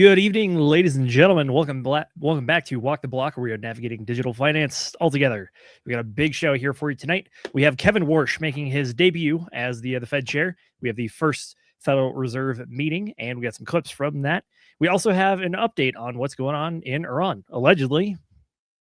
Good evening, ladies and gentlemen. Welcome back to Walk the Block, where we are navigating digital finance all together. We got a big show here for you tonight. We have Kevin Warsh making his debut as the Fed chair. We have the first Federal Reserve meeting, and we got some clips from that. We also have an update on what's going on in Iran. Allegedly,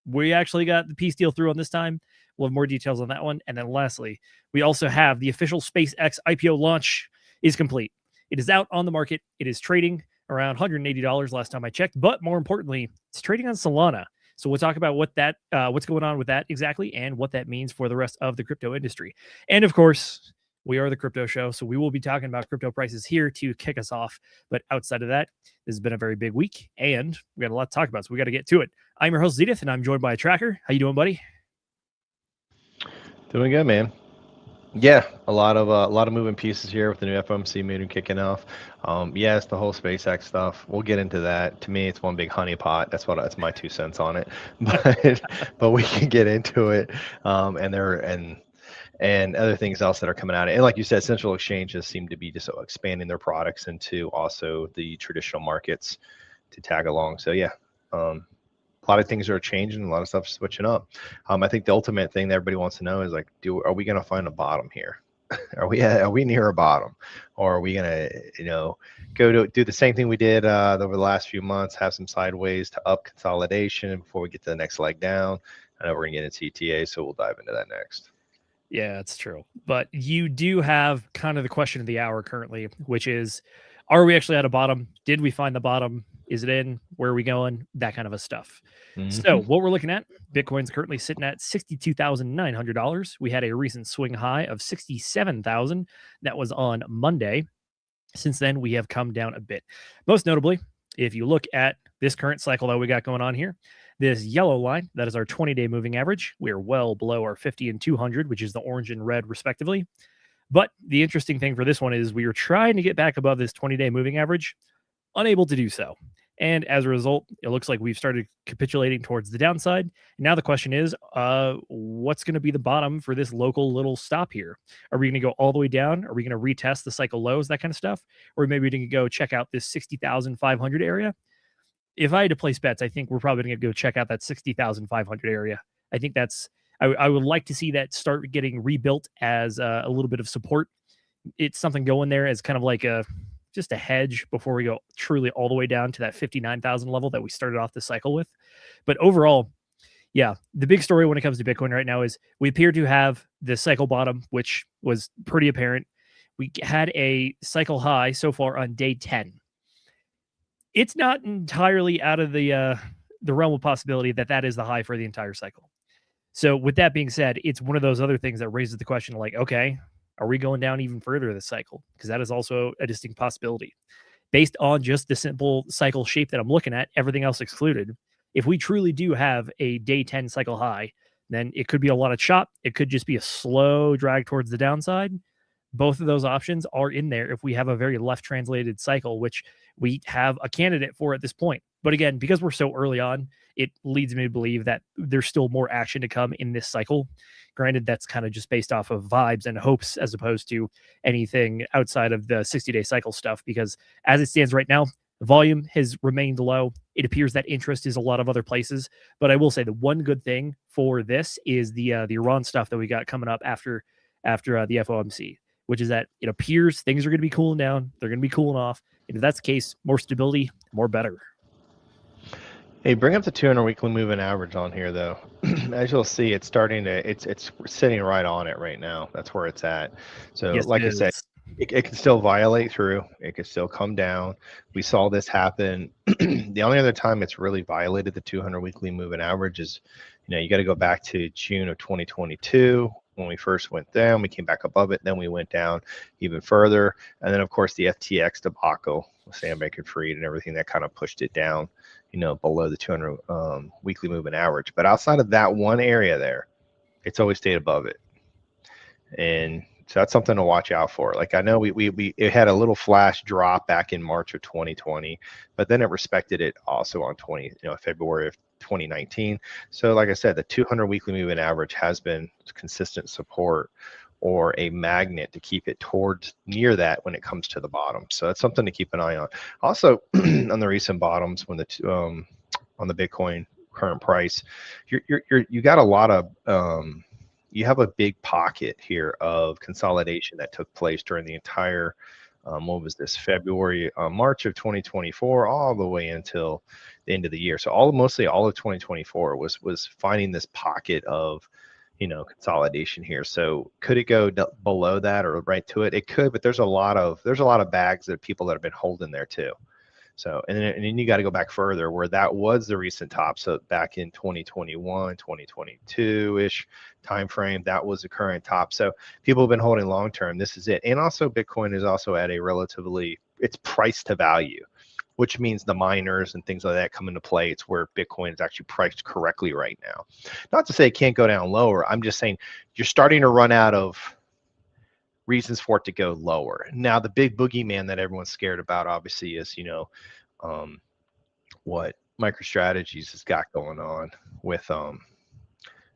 we actually got the peace deal through on this time. We'll have more details on that one. And then lastly, we also have the official SpaceX IPO launch is complete. It is out on the market. It is trading around $180 last time I checked, but more importantly, it's trading on Solana. So we'll talk about what's going on with that exactly and what that means for the rest of the crypto industry. And of course, we are the crypto show, so we will be talking about crypto prices here to kick us off. But outside of that, this has been a very big week, and we got a lot to talk about, so we got to get to it. I'm your host, Zedith, and I'm joined by a tracker. How you doing, buddy? Doing good, man. Yeah, a lot of moving pieces here with the new FOMC meeting kicking off. Yes, the whole SpaceX stuff. We'll get into that. To me, it's one big honeypot. That's my 2 cents on it. But we can get into it. And other things else that are coming out. And like you said, central exchanges seem to be just expanding their products into also the traditional markets to tag along. So yeah. A lot of things are changing, a lot of stuff switching up. I think the ultimate thing that everybody wants to know is like, are we going to find a bottom here? Are we near a bottom, or are we going to, go to do the same thing we did over the last few months, have some sideways to up consolidation before we get to the next leg down? I know we're going to get into ETA, so we'll dive into that next. Yeah, it's true. But you do have kind of the question of the hour currently, which is, are we actually at a bottom? Did we find the bottom? Is it in? Where are we going? That kind of a stuff. Mm-hmm. So what we're looking at, Bitcoin's currently sitting at $62,900. We had a recent swing high of $67,000. That was on Monday. Since then, we have come down a bit. Most notably, if you look at this current cycle that we got going on here, this yellow line, that is our 20-day moving average. We are well below our 50 and 200, which is the orange and red respectively. But the interesting thing for this one is we are trying to get back above this 20-day moving average, unable to do so. And as a result, it looks like we've started capitulating towards the downside. And now the question is, what's going to be the bottom for this local little stop here? Are we going to go all the way down? Are we going to retest the cycle lows, that kind of stuff? Or maybe we can go check out this 60,500 area? If I had to place bets, I think we're probably going to go check out that 60,500 area. I think I would like to see that start getting rebuilt as a little bit of support. It's something going there as kind of like just a hedge before we go truly all the way down to that 59,000 level that we started off the cycle with. But overall, yeah, the big story when it comes to Bitcoin right now is we appear to have the cycle bottom, which was pretty apparent. We had a cycle high so far on day 10. It's not entirely out of the realm of possibility that is the high for the entire cycle. So with that being said, it's one of those other things that raises the question like, okay, are we going down even further this cycle? Because that is also a distinct possibility. Based on just the simple cycle shape that I'm looking at, everything else excluded, if we truly do have a day 10 cycle high, then it could be a lot of chop. It could just be a slow drag towards the downside. Both of those options are in there if we have a very left translated cycle, which we have a candidate for at this point. But again, because we're so early on, it leads me to believe that there's still more action to come in this cycle. Granted, that's kind of just based off of vibes and hopes as opposed to anything outside of the 60-day cycle stuff, because as it stands right now, volume has remained low. It appears that interest is a lot of other places. But I will say the one good thing for this is the Iran stuff that we got coming up after the FOMC, which is that it appears things are going to be cooling down. They're going to be cooling off. And if that's the case, more stability, more better. Hey, bring up the 200 weekly moving average on here, though. As you'll see, it's starting to, it's sitting right on it right now. That's where it's at. So yes, like I said, it can still violate through. It can still come down. We saw this happen. The only other time it's really violated the 200 weekly moving average is, you got to go back to June of 2022. When we first went down, we came back above it. Then we went down even further. And then, of course, the FTX debacle with Sam Bankman-Fried and everything that kind of pushed it down, below the 200 weekly moving average. But outside of that one area there, it's always stayed above it. And so that's something to watch out for. Like, I know it had a little flash drop back in March of 2020, but then it respected it also on February of 2019. So like I said, the 200 weekly moving average has been consistent support or a magnet to keep it towards near that when it comes to the bottom. So that's something to keep an eye on. Also, on the recent bottoms, when on the Bitcoin current price, you got a lot of you have a big pocket here of consolidation that took place during the entire what was this, February, March of 2024, all the way until the end of the year. So mostly all of 2024 was finding this pocket of, consolidation here. So could it go below that or right to it? It could, but there's a lot of bags of people that have been holding there too. So, and then you got to go back further where that was the recent top. So back in 2021, 2022-ish timeframe, that was the current top. So people have been holding long-term. This is it. And also Bitcoin is also at a relatively, it's price to value, which means the miners and things like that come into play. It's where Bitcoin is actually priced correctly right now. Not to say it can't go down lower. I'm just saying you're starting to run out of reasons for it to go lower. Now, the big boogeyman that everyone's scared about, obviously, is what MicroStrategies has got going on with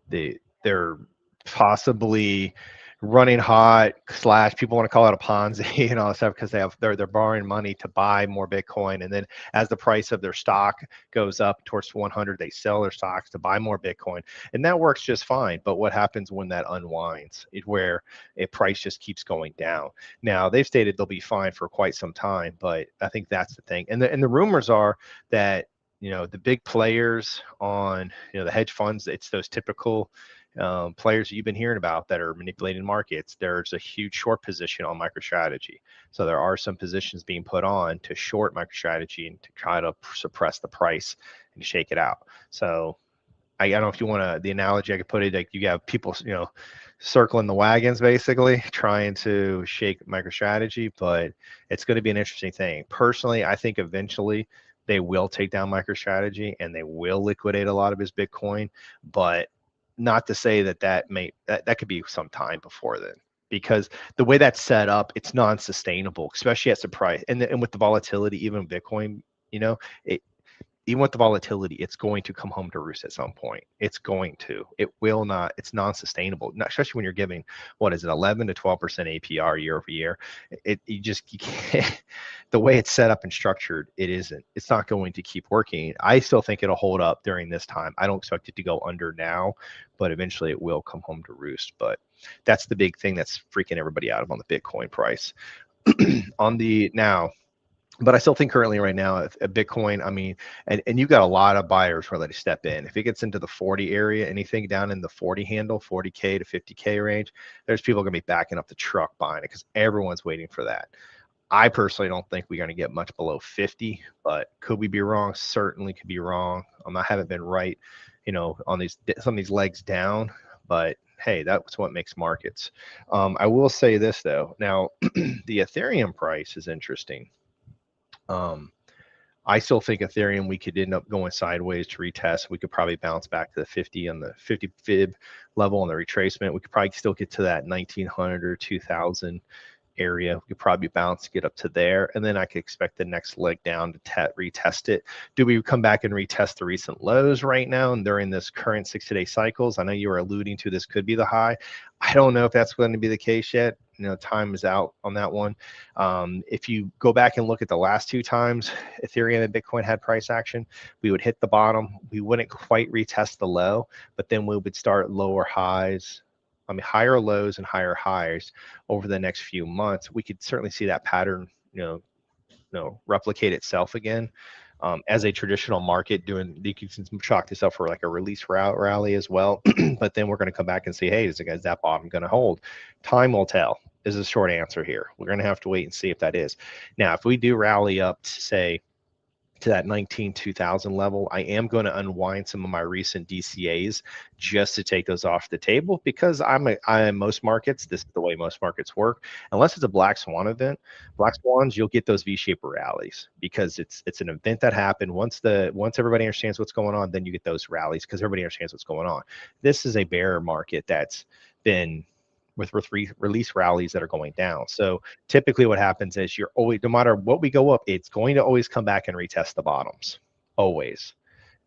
they're possibly running hot / people want to call it a Ponzi and all that stuff because they're borrowing money to buy more Bitcoin, and then as the price of their stock goes up towards 100, they sell their stocks to buy more Bitcoin, and that works just fine. But what happens when that unwinds? Where a price just keeps going down. Now they've stated they'll be fine for quite some time, but I think that's the thing. And the rumors are that the big players on the hedge funds, it's those typical players that you've been hearing about that are manipulating markets. There's a huge short position on MicroStrategy. So there are some positions being put on to short MicroStrategy and to try to suppress the price and shake it out. So I don't know if you want to, the analogy I could put it, like you have people, circling the wagons, basically trying to shake MicroStrategy, but it's going to be an interesting thing. Personally, I think eventually they will take down MicroStrategy and they will liquidate a lot of his Bitcoin, but not to say that could be some time before then, because the way that's set up, it's non-sustainable, especially at the price and with the volatility, even Bitcoin, even with the volatility, it's going to come home to roost at some point. It will not, it's non-sustainable, especially when you're giving, what is it, 11 to 12% APR year over year. You can't, the way it's set up and structured, it's not going to keep working. I still think it'll hold up during this time. I don't expect it to go under now, but eventually it will come home to roost. But that's the big thing that's freaking everybody out on the Bitcoin price. But I still think currently right now at Bitcoin, I mean, and you've got a lot of buyers ready to step in. If it gets into the 40 area, anything down in the 40 handle, 40K to 50K range, there's people going to be backing up the truck buying it because everyone's waiting for that. I personally don't think we're going to get much below 50, but could we be wrong? Certainly could be wrong. I haven't been right, on some of these legs down, but hey, that's what makes markets. I will say this though. Now, the Ethereum price is interesting. I still think Ethereum, we could end up going sideways to retest. We could probably bounce back to the 50 on the 50 fib level on the retracement. We could probably still get to that 1900 or 2000 area. We could probably bounce, get up to there, and then I could expect the next leg down to retest it. Do we come back and retest the recent lows right now and during this current 60-day cycles? I know you were alluding to this could be the high. I don't know if that's going to be the case yet. Time is out on that one. If you go back and look at the last two times Ethereum and Bitcoin had price action, we would hit the bottom. We wouldn't quite retest the low, but then we would start lower highs. Higher lows and higher highs over the next few months. We could certainly see that pattern, replicate itself again. As a traditional market you can chalk this up for like a release rally as well. But then we're going to come back and say, hey, is that bottom going to hold? Time will tell is the short answer here. We're going to have to wait and see if that is. Now, if we do rally up to say to that 2000 level, I am going to unwind some of my recent DCAs just to take those off the table, because I am most markets, this is the way most markets work. Unless it's a black swan event, black swans, you'll get those V-shaped rallies because it's an event that happened. Once everybody understands what's going on, then you get those rallies because everybody understands what's going on. This is a bear market that's been with release rallies that are going down. So typically what happens is you're always, no matter what we go up, it's going to always come back and retest the bottoms, always.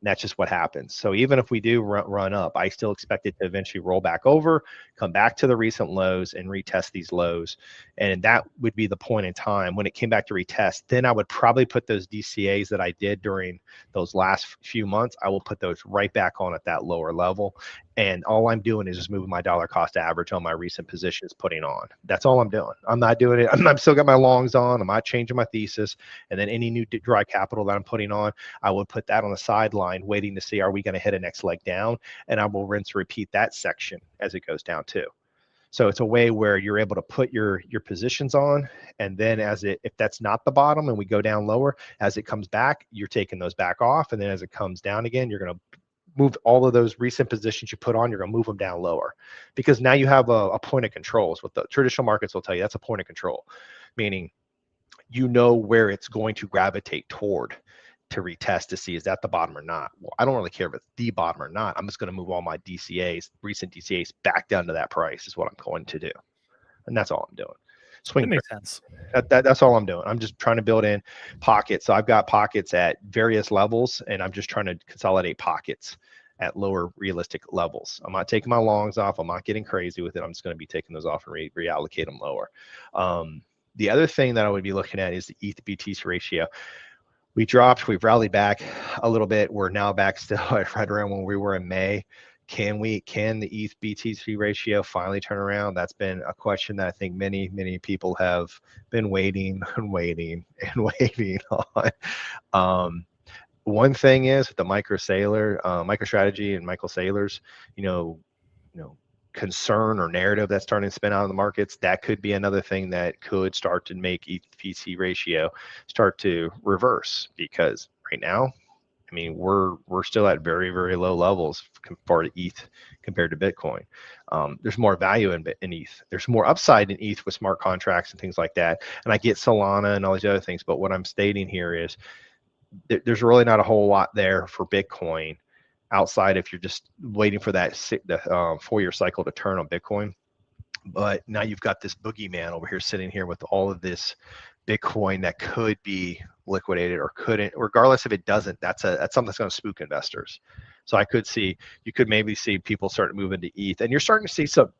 that's just what happens. So even if we do run up, I still expect it to eventually roll back over, come back to the recent lows and retest these lows. And that would be the point in time when it came back to retest. Then I would probably put those DCAs that I did during those last few months, I will put those right back on at that lower level. And all I'm doing is just moving my dollar cost average on my recent positions, putting on. That's all I'm doing. I'm not doing it. I'm still got my longs on. I'm not changing my thesis. And then any new dry capital that I'm putting on, I would put that on the sideline, waiting to see, are we going to hit a next leg down? And I will rinse repeat that section as it goes down too. So it's a way where you're able to put your positions on, and then if that's not the bottom and we go down lower, as it comes back, you're taking those back off. And then as it comes down again, you're going to move all of those recent positions you put on, you're going to move them down lower, because now you have a point of control. Is what the traditional markets will tell you. That's a point of control, meaning you know where it's going to gravitate toward to retest to see, is that the bottom or not? Well, I don't really care if it's the bottom or not. I'm just going to move all my DCAs, recent DCAs, back down to that price is what I'm going to do. And that's all I'm doing. Swing. That makes sense. That's all I'm doing. I'm just trying to build in pockets. So I've got pockets at various levels, and I'm just trying to consolidate pockets at lower realistic levels. I'm not taking my longs off. I'm not getting crazy with it. I'm just going to be taking those off and reallocate them lower. The other thing that I would be looking at is the ETH BTC ratio. We've rallied back a little bit. We're now back still at right around when we were in May. Can the ETH BTC ratio finally turn around? That's been a question that I think many people have been waiting and waiting on. One thing is with the MicroStrategy and Michael Saylor's, concern or narrative that's starting to spin out in the markets, that could be another thing that could start to make ETH BTC ratio start to reverse, because right now, I mean, we're still at very, very low levels for ETH compared to Bitcoin. There's more value in ETH. There's more upside in ETH with smart contracts and things like that. And I get Solana and all these other things, but what I'm stating here is there's really not a whole lot there for Bitcoin, outside if you're just waiting for that 4-year cycle to turn on Bitcoin. But now you've got this boogeyman over here sitting here with all of this Bitcoin that could be liquidated or couldn't. Regardless if it doesn't, that's something that's going to spook investors. So you could maybe see people start moving to ETH, and you're starting to see some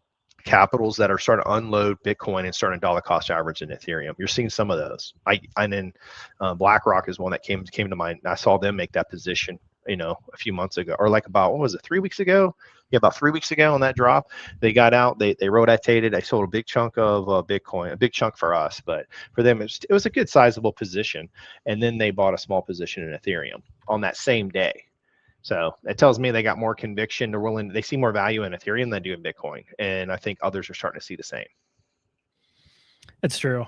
capitals that are starting to unload Bitcoin and starting dollar cost average in Ethereum. You're seeing some of those. And then BlackRock is one that came to mind. I saw them make that position, a few months ago, or like about, what was it, 3 weeks ago? Yeah, about 3 weeks ago on that drop, they got out, they rotated, they sold a big chunk of Bitcoin, a big chunk for us, but for them, it was a good sizable position. And then they bought a small position in Ethereum on that same day. So it tells me they got more conviction. They see more value in Ethereum than they do in Bitcoin. And I think others are starting to see the same. That's true.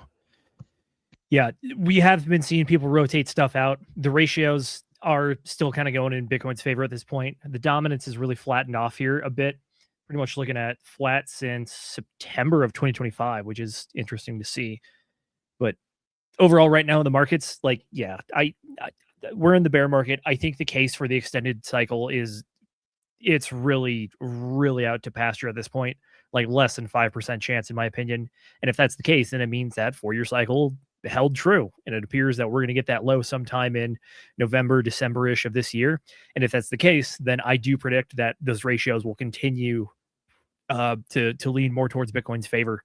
Yeah, we have been seeing people rotate stuff out. The ratios are still kind of going in Bitcoin's favor at this point. The dominance is really flattened off here a bit. Pretty much looking at flat since September of 2025, which is interesting to see. But overall, right now in the markets, we're in the bear market. I think the case for the extended cycle is it's really, really out to pasture at this point, like less than 5% chance, in my opinion. And if that's the case, then it means that 4-year cycle held true. And it appears that we're going to get that low sometime in November, December-ish of this year. And if that's the case, then I do predict that those ratios will continue to lean more towards Bitcoin's favor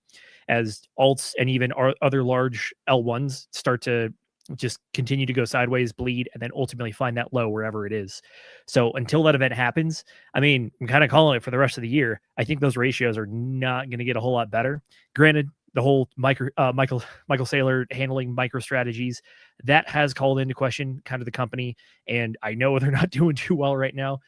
as alts and even other large L1s start to just continue to go sideways, bleed, and then ultimately find that low wherever it is. So until that event happens, I mean, I'm kind of calling it for the rest of the year. I think those ratios are not going to get a whole lot better. Granted, the whole Michael Saylor handling MicroStrategies, that has called into question kind of the company, and I know they're not doing too well right now.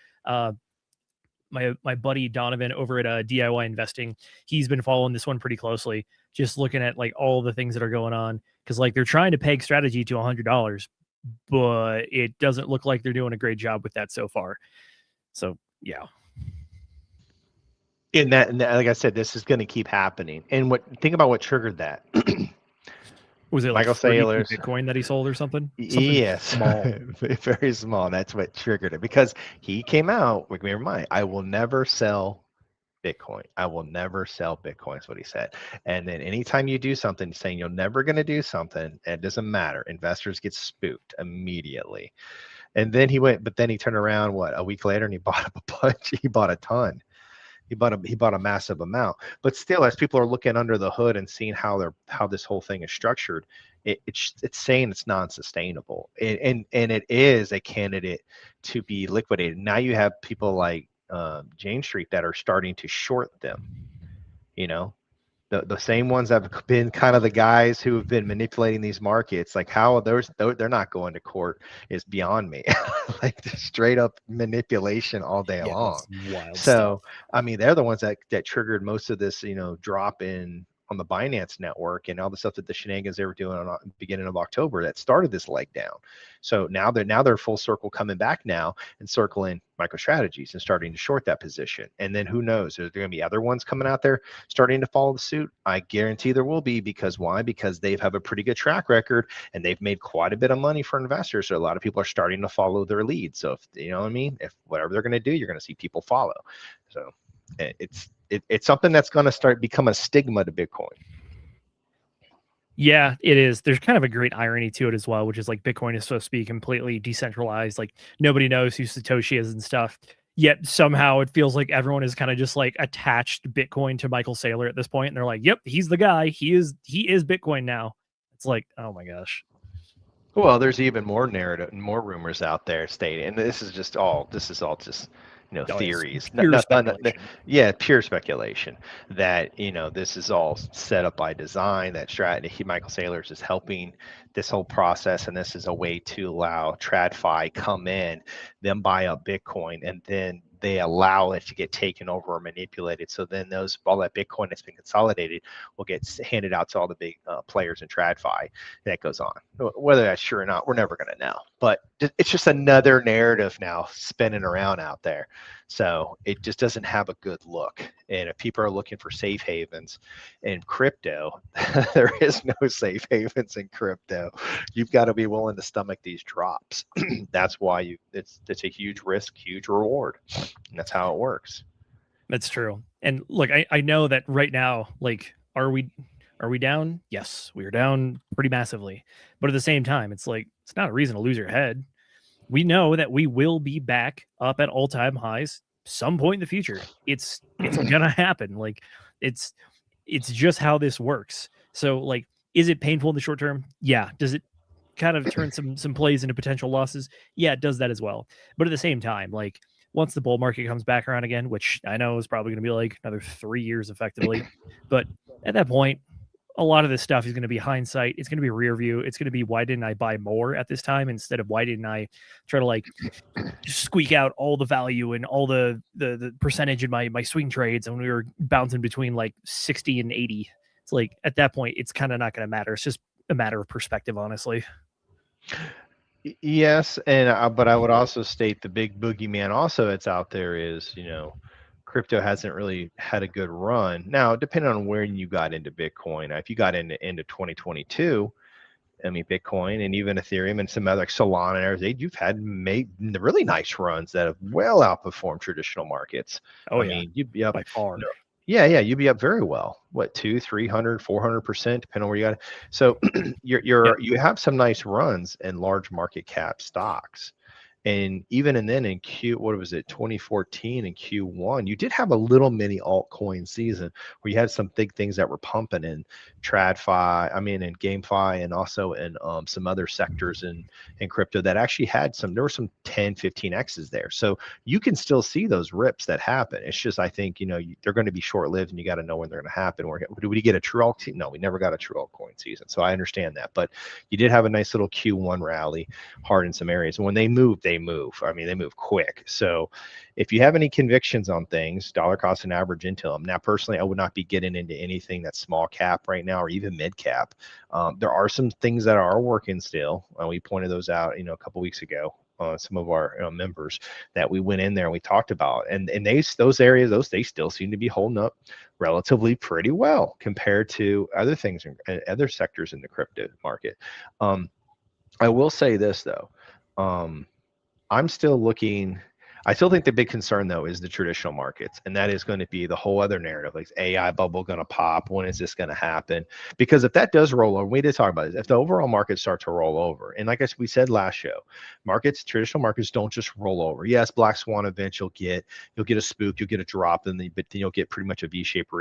My buddy Donovan over at DIY Investing, he's been following this one pretty closely, just looking at like all the things that are going on, because like they're trying to peg strategy to $100, but it doesn't look like they're doing a great job with that so far. So yeah. And like I said, this is going to keep happening. And think about what triggered that. Was it Michael like Saylor's Bitcoin that he sold or something? Yes, small. Very small. That's what triggered it, because he came out with, never mind, I will never sell Bitcoin. I will never sell Bitcoin is what he said. And then anytime you do something saying you're never going to do something, it doesn't matter. Investors get spooked immediately. And then but then he turned around a week later and he bought up a bunch. He bought a ton. He bought a massive amount. But still, as people are looking under the hood and seeing how this whole thing is structured, it's saying it's non-sustainable, and it is a candidate to be liquidated. Now you have people like Jane Street that are starting to short them. You know, the same ones that have been kind of the guys who have been manipulating these markets. Like how they're not going to court is beyond me. Like just straight up manipulation all day Yeah, long. it's wild So stuff. I mean, they're the ones that triggered most of this, drop on the Binance network and all the stuff that the shenanigans they were doing on the beginning of October that started this leg down. So now they're full circle coming back now and circling MicroStrategies and starting to short that position. And then who knows? Are there going to be other ones coming out there starting to follow the suit? I guarantee there will be, because why? Because they have a pretty good track record and they've made quite a bit of money for investors. So a lot of people are starting to follow their lead. So if you know what I mean, if whatever they're going to do, you're going to see people follow. So it's something that's going to become a stigma to Bitcoin. Yeah, it is. There's kind of a great irony to it as well, which is like Bitcoin is supposed to be completely decentralized. Like nobody knows who Satoshi is and stuff. Yet somehow it feels like everyone is kind of just like attached Bitcoin to Michael Saylor at this point, and they're like, "Yep, he's the guy. He is Bitcoin now." It's like, oh my gosh. Well, there's even more narrative and more rumors out there stating, and this is all just Oh, it's theories. pure speculation. Yeah, pure speculation that this is all set up by design. That Michael Saylor is helping this whole process, and this is a way to allow TradFi come in, then buy up Bitcoin, and then they allow it to get taken over or manipulated. So then all that Bitcoin that's been consolidated will get handed out to all the big players in TradFi. That goes on. Whether that's true or not, we're never going to know. But it's just another narrative now spinning around out there. So it just doesn't have a good look. And if people are looking for safe havens in crypto, there is no safe havens in crypto. You've got to be willing to stomach these drops. That's why it's a huge risk, huge reward. And that's how it works. That's true. And look, I know that right now, like, are we down? Yes, we are down pretty massively. But at the same time, it's like it's not a reason to lose your head. We know that we will be back up at all-time highs some point in the future. It's gonna happen. Like it's just how this works. So like, is it painful in the short term? Yeah. Does it kind of turn some plays into potential losses? Yeah, it does that as well. But at the same time, like once the bull market comes back around again, which I know is probably going to be like another 3 years effectively, but at that point, a lot of this stuff is going to be hindsight. It's going to be rear view. It's going to be, why didn't I buy more at this time instead of why didn't I try to like squeak out all the value and all the percentage in my swing trades, and when we were bouncing between like 60 and 80. It's like at that point it's kind of not going to matter. It's just a matter of perspective, honestly. Yes, and but I would also state the big boogeyman also that's out there is, crypto hasn't really had a good run. Now, depending on where you got into Bitcoin, if you got into 2022, I mean, Bitcoin and even Ethereum and some other like Solana and everything, you've had made really nice runs that have well outperformed traditional markets. Oh I yeah, mean, you'd be up by far. yeah, you'd be up very well. What, 200, 300, 400%, depending on where you got it. So Yep. you have some nice runs in large market cap stocks. And then in what was it, 2014 and Q1, you did have a little mini altcoin season where you had some big things that were pumping in TradFi, in GameFi, and also in some other sectors in crypto that actually there were some 10, 15Xs there. So you can still see those rips that happen. It's just, I think, they're going to be short lived and you got to know when they're going to happen. Do we get a true alt? No, we never got a true altcoin season. So I understand that. But you did have a nice little Q1 rally hard in some areas. And when they move, they move. I mean, they move quick. So if you have any convictions on things, dollar cost and average into them. Now, personally, I would not be getting into anything that's small cap right now or even mid cap. There are some things that are working still. We pointed those out, a couple weeks ago. Some of our members that we went in there and we talked about, and those areas, they still seem to be holding up relatively pretty well compared to other things and other sectors in the crypto market. I will say this though. I'm still looking. I still think the big concern though is the traditional markets, and that is going to be the whole other narrative, like AI bubble going to pop. When is this going to happen? Because if that does roll over, we did talk about this. If the overall markets start to roll over, and like we said last show, traditional markets don't just roll over. Yes, black swan events you'll get a spook, you'll get a drop, but then you'll get pretty much a V-shaped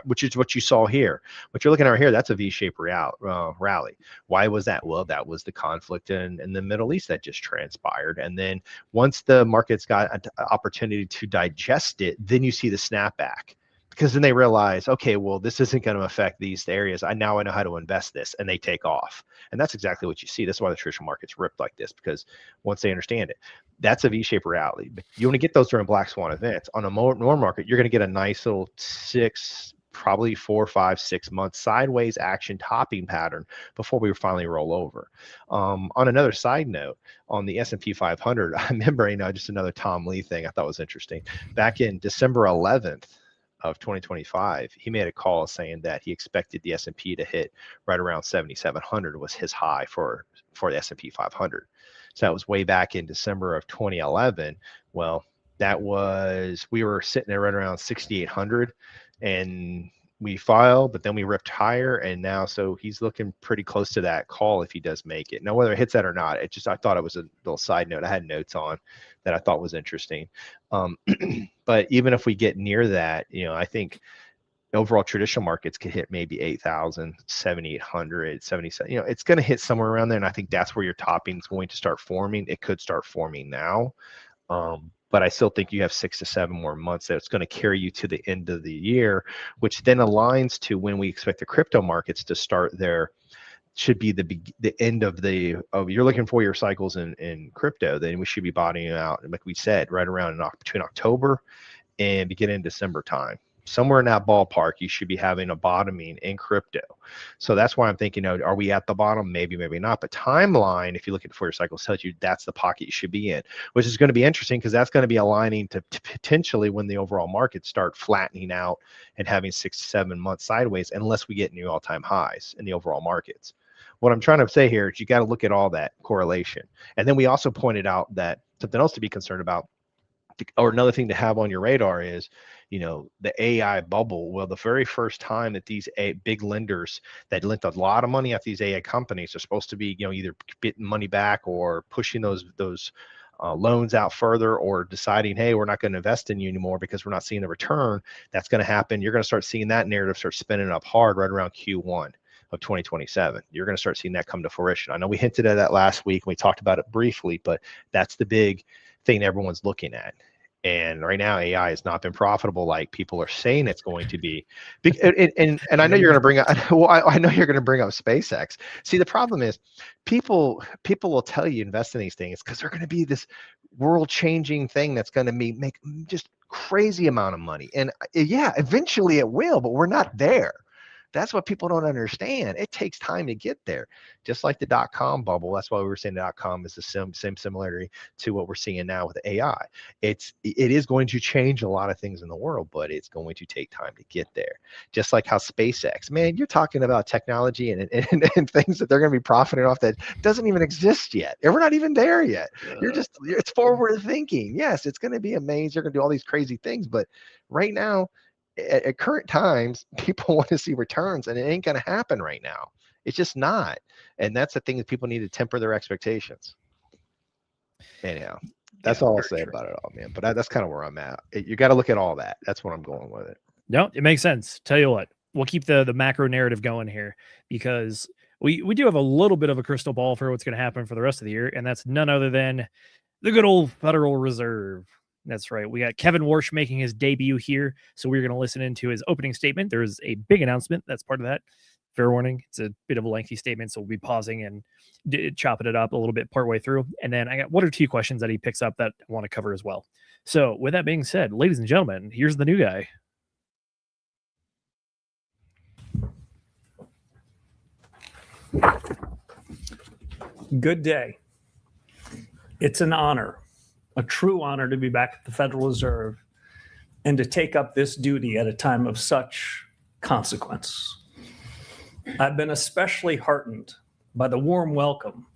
which is what you saw here. What you're looking at here, that's a V-shaped rally. Why was that? Well, that was the conflict in the Middle East that just transpired, and then once the market's got an opportunity to digest it, then you see the snapback, because then they realize, okay, well, this isn't going to affect these areas. I know how to invest this, and they take off. And that's exactly what you see. That's why the traditional market's ripped like this, because once they understand it, that's a V-shaped rally. But you want to get those during black swan events. On a normal market, you're going to get a nice little probably 4, 5, 6 months sideways action topping pattern before we finally roll over. On another side note, on the S&P 500, I remember, just another Tom Lee thing I thought was interesting. Back in December 11th of 2025, he made a call saying that he expected the S&P to hit right around 7,700 was his high for the S&P 500. So that was way back in December of 2011. Well, we were sitting there right around 6,800, and we filed, but then we ripped higher, and now so he's looking pretty close to that call if he does make it. Now, whether it hits that or not, I thought it was a little side note I had notes on that I thought was interesting. But even if we get near that, I think overall traditional markets could hit maybe 8,000, 7,800, 77. It's going to hit somewhere around there, and I think that's where your topping is going to start forming. It could start forming now. But I still think you have 6 to 7 more months that it's going to carry you to the end of the year, which then aligns to when we expect the crypto markets to start should be the end of you're looking for your cycles in crypto, then we should be bottoming out, like we said, right around between October and beginning December time. Somewhere in that ballpark, you should be having a bottoming in crypto. So that's why I'm thinking, are we at the bottom? Maybe, maybe not. But timeline, if you look at 4-year cycles, tells you that's the pocket you should be in, which is going to be interesting because that's going to be aligning to potentially when the overall markets start flattening out and having 6 to 7 months sideways, unless we get new all-time highs in the overall markets. What I'm trying to say here is you got to look at all that correlation. And then we also pointed out that something else to be concerned about, or another thing to have on your radar is, the AI bubble. Well, the very first time that these big lenders that lent a lot of money at these AI companies are supposed to be, either getting money back or pushing those loans out further, or deciding, hey, we're not going to invest in you anymore because we're not seeing the return. That's going to happen. You're going to start seeing that narrative start spinning up hard right around Q1 of 2027. You're going to start seeing that come to fruition. I know we hinted at that last week. We talked about it briefly, but that's the big thing everyone's looking at. And right now, AI has not been profitable like people are saying it's going to be. And I know you're going to bring up. Well, I know you're going to bring up SpaceX. See, the problem is, people will tell you invest in these things because they're going to be this world-changing thing that's going to make just crazy amount of money. And yeah, eventually it will, but we're not there. That's what people don't understand. It takes time to get there, just like the .com bubble. That's why we were saying .com is the same similarity to what we're seeing now with AI. It is going to change a lot of things in the world, but it's going to take time to get there. Just like how SpaceX, man, you're talking about technology and things that they're going to be profiting off that doesn't even exist yet. And we're not even there yet. It's forward thinking. Yes, it's going to be amazing. You're going to do all these crazy things, but right now, at current times, people want to see returns, and it ain't going to happen right now. It's just not. And that's the thing that people need to temper their expectations. Anyhow, that's all I'll say about it all, man. But that's kind of where I'm at. You got to look at all that. That's what I'm going with it. No, it makes sense. Tell you what, we'll keep the macro narrative going here, because we do have a little bit of a crystal ball for what's going to happen for the rest of the year, and that's none other than the good old Federal Reserve. That's right. We got Kevin Warsh making his debut here, so we're going to listen into his opening statement. There's a big announcement that's part of that. Fair warning, it's a bit of a lengthy statement, so we'll be pausing and chopping it up a little bit partway through. And then I got 1 or 2 questions that he picks up that I want to cover as well. So with that being said, ladies and gentlemen, here's the new guy. Good day. It's an honor, a true honor, to be back at the Federal Reserve and to take up this duty at a time of such consequence. I've been especially heartened by the warm welcome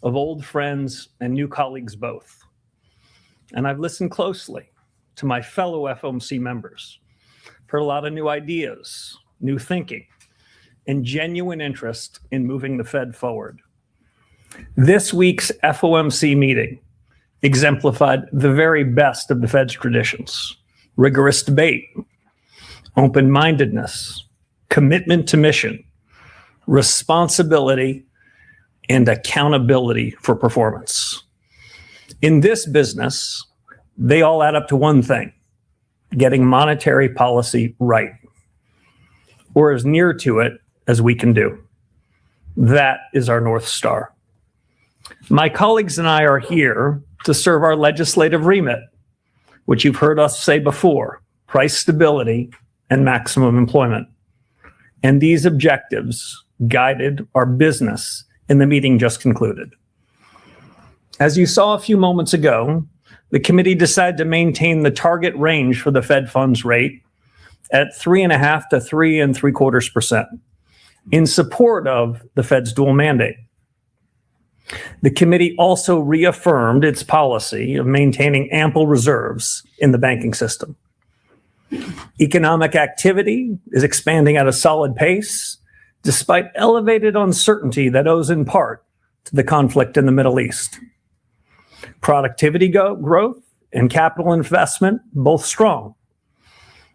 of old friends and new colleagues both. and I've listened closely to my fellow FOMC members. Heard a lot of new ideas, new thinking, and genuine interest in moving the Fed forward. This week's FOMC meeting exemplified the very best of the Fed's traditions: rigorous debate, open-mindedness, commitment to mission, responsibility, and accountability for performance. In this business, they all add up to one thing: getting monetary policy right, or as near to it as we can do. That is our North Star. My colleagues and I are here to serve our legislative remit, which you've heard us say before: price stability and maximum employment. And these objectives guided our business in the meeting just concluded. As you saw a few moments ago, the committee decided to maintain the target range for the Fed funds rate at 3.5% to 3.75% in support of the Fed's dual mandate. The committee also reaffirmed its policy of maintaining ample reserves in the banking system. Economic activity is expanding at a solid pace, despite elevated uncertainty that owes in part to the conflict in the Middle East. Productivity growth and capital investment, both strong.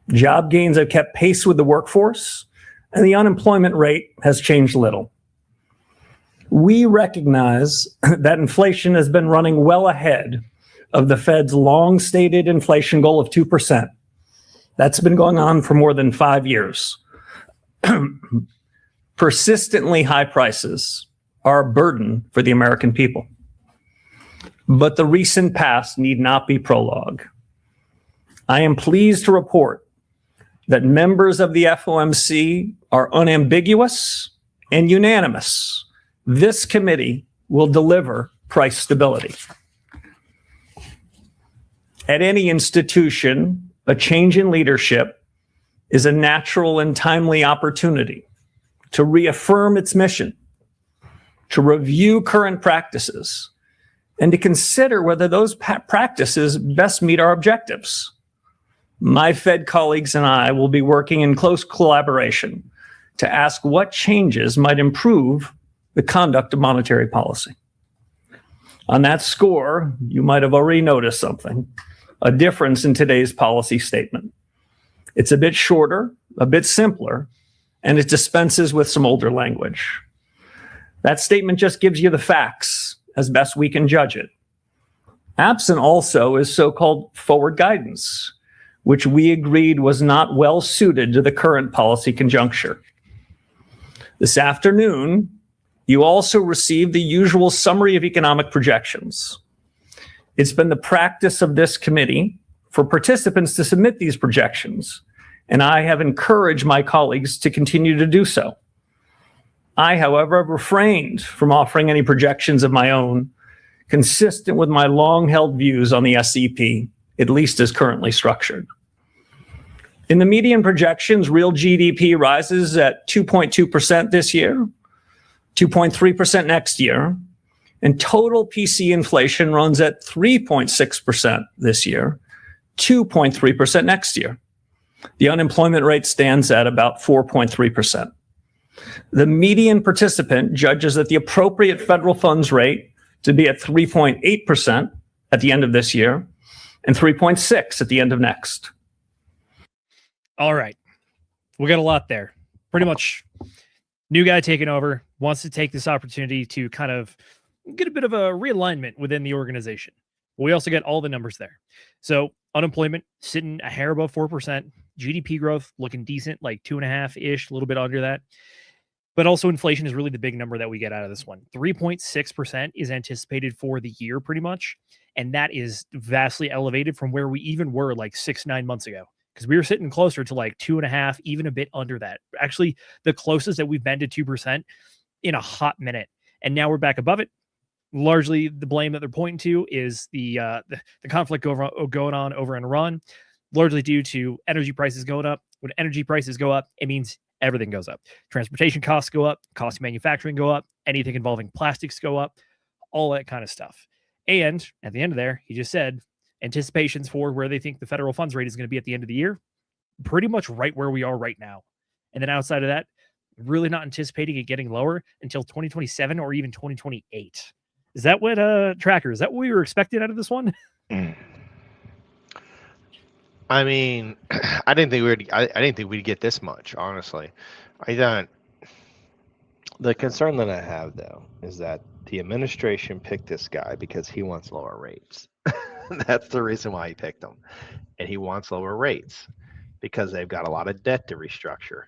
Job gains have kept pace with the workforce, and the unemployment rate has changed little. We recognize that inflation has been running well ahead of the Fed's long-stated inflation goal of 2%. That's been going on for more than 5 years. Persistently high prices are a burden for the American people. But the recent past need not be prologue. I am pleased to report that members of the FOMC are unambiguous and unanimous. This committee will deliver price stability. At any institution, a change in leadership is a natural and timely opportunity to reaffirm its mission, to review current practices, and to consider whether those practices best meet our objectives. My Fed colleagues and I will be working in close collaboration to ask what changes might improve the conduct of monetary policy. On that score, you might have already noticed something: a difference in today's policy statement. It's a bit shorter, a bit simpler, and it dispenses with some older language. That statement just gives you the facts as best we can judge it. Absent also is so-called forward guidance, which we agreed was not well suited to the current policy conjuncture. This afternoon, you also received the usual summary of economic projections. It's been the practice of this committee for participants to submit these projections, and I have encouraged my colleagues to continue to do so. I, however, have refrained from offering any projections of my own, consistent with my long-held views on the SEP, at least as currently structured. In the median projections, real GDP rises at 2.2% this year, 2.3% next year, and total PC inflation runs at 3.6% this year, 2.3% next year. The unemployment rate stands at about 4.3%. The median participant judges that the appropriate federal funds rate to be at 3.8% at the end of this year and 3.6% at the end of next. All right. We got a lot there. Pretty much new guy taking over, wants to take this opportunity to kind of get a bit of a realignment within the organization. We also get all the numbers there. So unemployment sitting a hair above 4%, GDP growth looking decent, like 2.5-ish, a little bit under that. But also inflation is really the big number that we get out of this one. 3.6% is anticipated for the year pretty much. And that is vastly elevated from where we even were like 6-9 months ago. Because we were sitting closer to like 2.5, even a bit under that. Actually, the closest that we've been to 2% in a hot minute. And now we're back above it. Largely the blame that they're pointing to is the conflict going on over in Iran, largely due to energy prices going up. When energy prices go up, it means everything goes up. Transportation costs go up, cost of manufacturing go up, anything involving plastics go up, all that kind of stuff. And at the end of there, he just said anticipations for where they think the federal funds rate is going to be at the end of the year, pretty much right where we are right now. And then outside of that, really not anticipating it getting lower until 2027 or even 2028. Is that what Tracker? Is that what we were expecting out of this one? I mean, I didn't think we'd get this much, honestly. I thought the concern that I have though is that the administration picked this guy because he wants lower rates. That's the reason why he picked him. And he wants lower rates because they've got a lot of debt to restructure.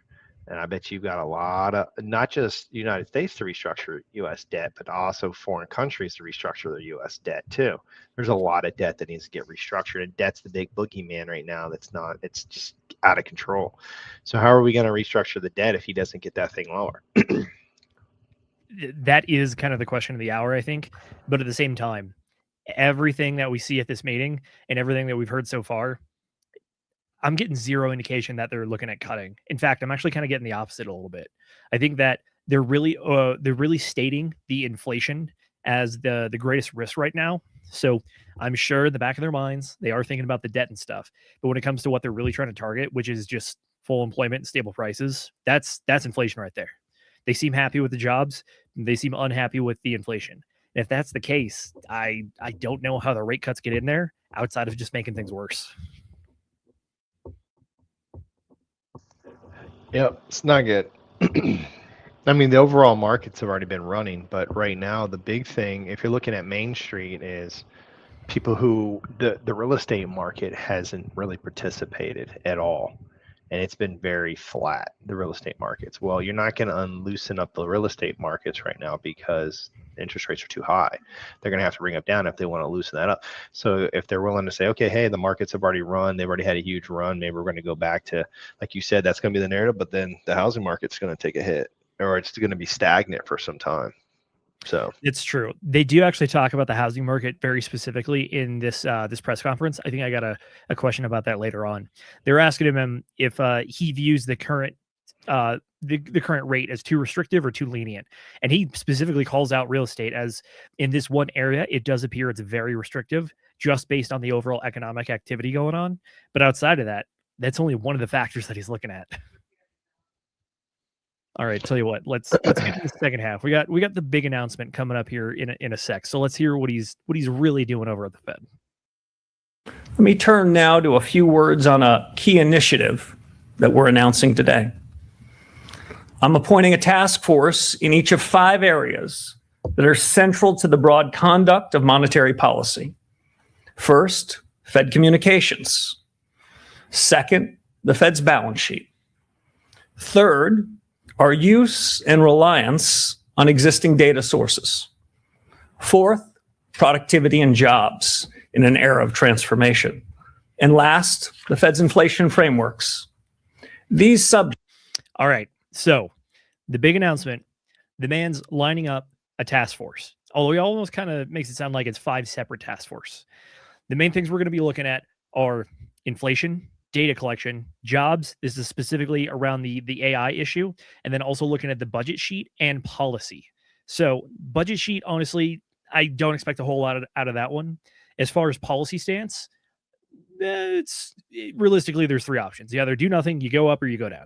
And I bet you've got a lot of, not just the United States to restructure U.S. debt, but also foreign countries to restructure their U.S. debt too. There's a lot of debt that needs to get restructured, and debt's the big boogeyman right now. It's just out of control. So how are we going to restructure the debt if he doesn't get that thing lower? That is kind of the question of the hour, I think. But at the same time, everything that we see at this meeting and everything that we've heard so far, I'm getting zero indication that they're looking at cutting. In fact, I'm actually kind of getting the opposite a little bit. I think that they're really stating the inflation as the greatest risk right now. So I'm sure in the back of their minds, they are thinking about the debt and stuff. But when it comes to what they're really trying to target, which is just full employment and stable prices, that's inflation right there. They seem happy with the jobs. They seem unhappy with the inflation. And if that's the case, I don't know how the rate cuts get in there outside of just making things worse. Yep, it's not good. I mean, the overall markets have already been running, but right now the big thing, if you're looking at Main Street, is people who the real estate market hasn't really participated at all. And it's been very flat, the real estate markets. Well, you're not going to loosen up the real estate markets right now because interest rates are too high. They're going to have to bring them down if they want to loosen that up. So if they're willing to say, okay, hey, the markets have already run, they've already had a huge run, maybe we're going to go back to, like you said, that's going to be the narrative, but then the housing market's going to take a hit, or it's going to be stagnant for some time. So it's true. They do actually talk about the housing market very specifically in this this press conference. I think I got a question about that later on. They're asking him if he views the current the current rate as too restrictive or too lenient, and he specifically calls out real estate as in this one area it does appear it's very restrictive just based on the overall economic activity going on. But outside of that, that's only one of the factors that he's looking at. All right, tell you what, let's get to the second half. We got the big announcement coming up here in a sec. So let's hear what he's really doing over at the Fed. Let me turn now to a few words on a key initiative that we're announcing today. I'm appointing a task force in each of 5 areas that are central to the broad conduct of monetary policy. First, Fed communications. Second, the Fed's balance sheet. Third, our use and reliance on existing data sources. Fourth, productivity and jobs in an era of transformation. And last, the Fed's inflation frameworks. These subjects. All right, so the big announcement, the man's lining up a task force. Although he almost kind of makes it sound like it's 5 separate task force. The main things we're going to be looking at are inflation, data collection, jobs. This is specifically around the AI issue, and then also looking at the budget sheet and policy. So budget sheet, honestly, I don't expect a whole lot out of that one. As far as policy stance, realistically, there's 3 options. You either do nothing, you go up, or you go down.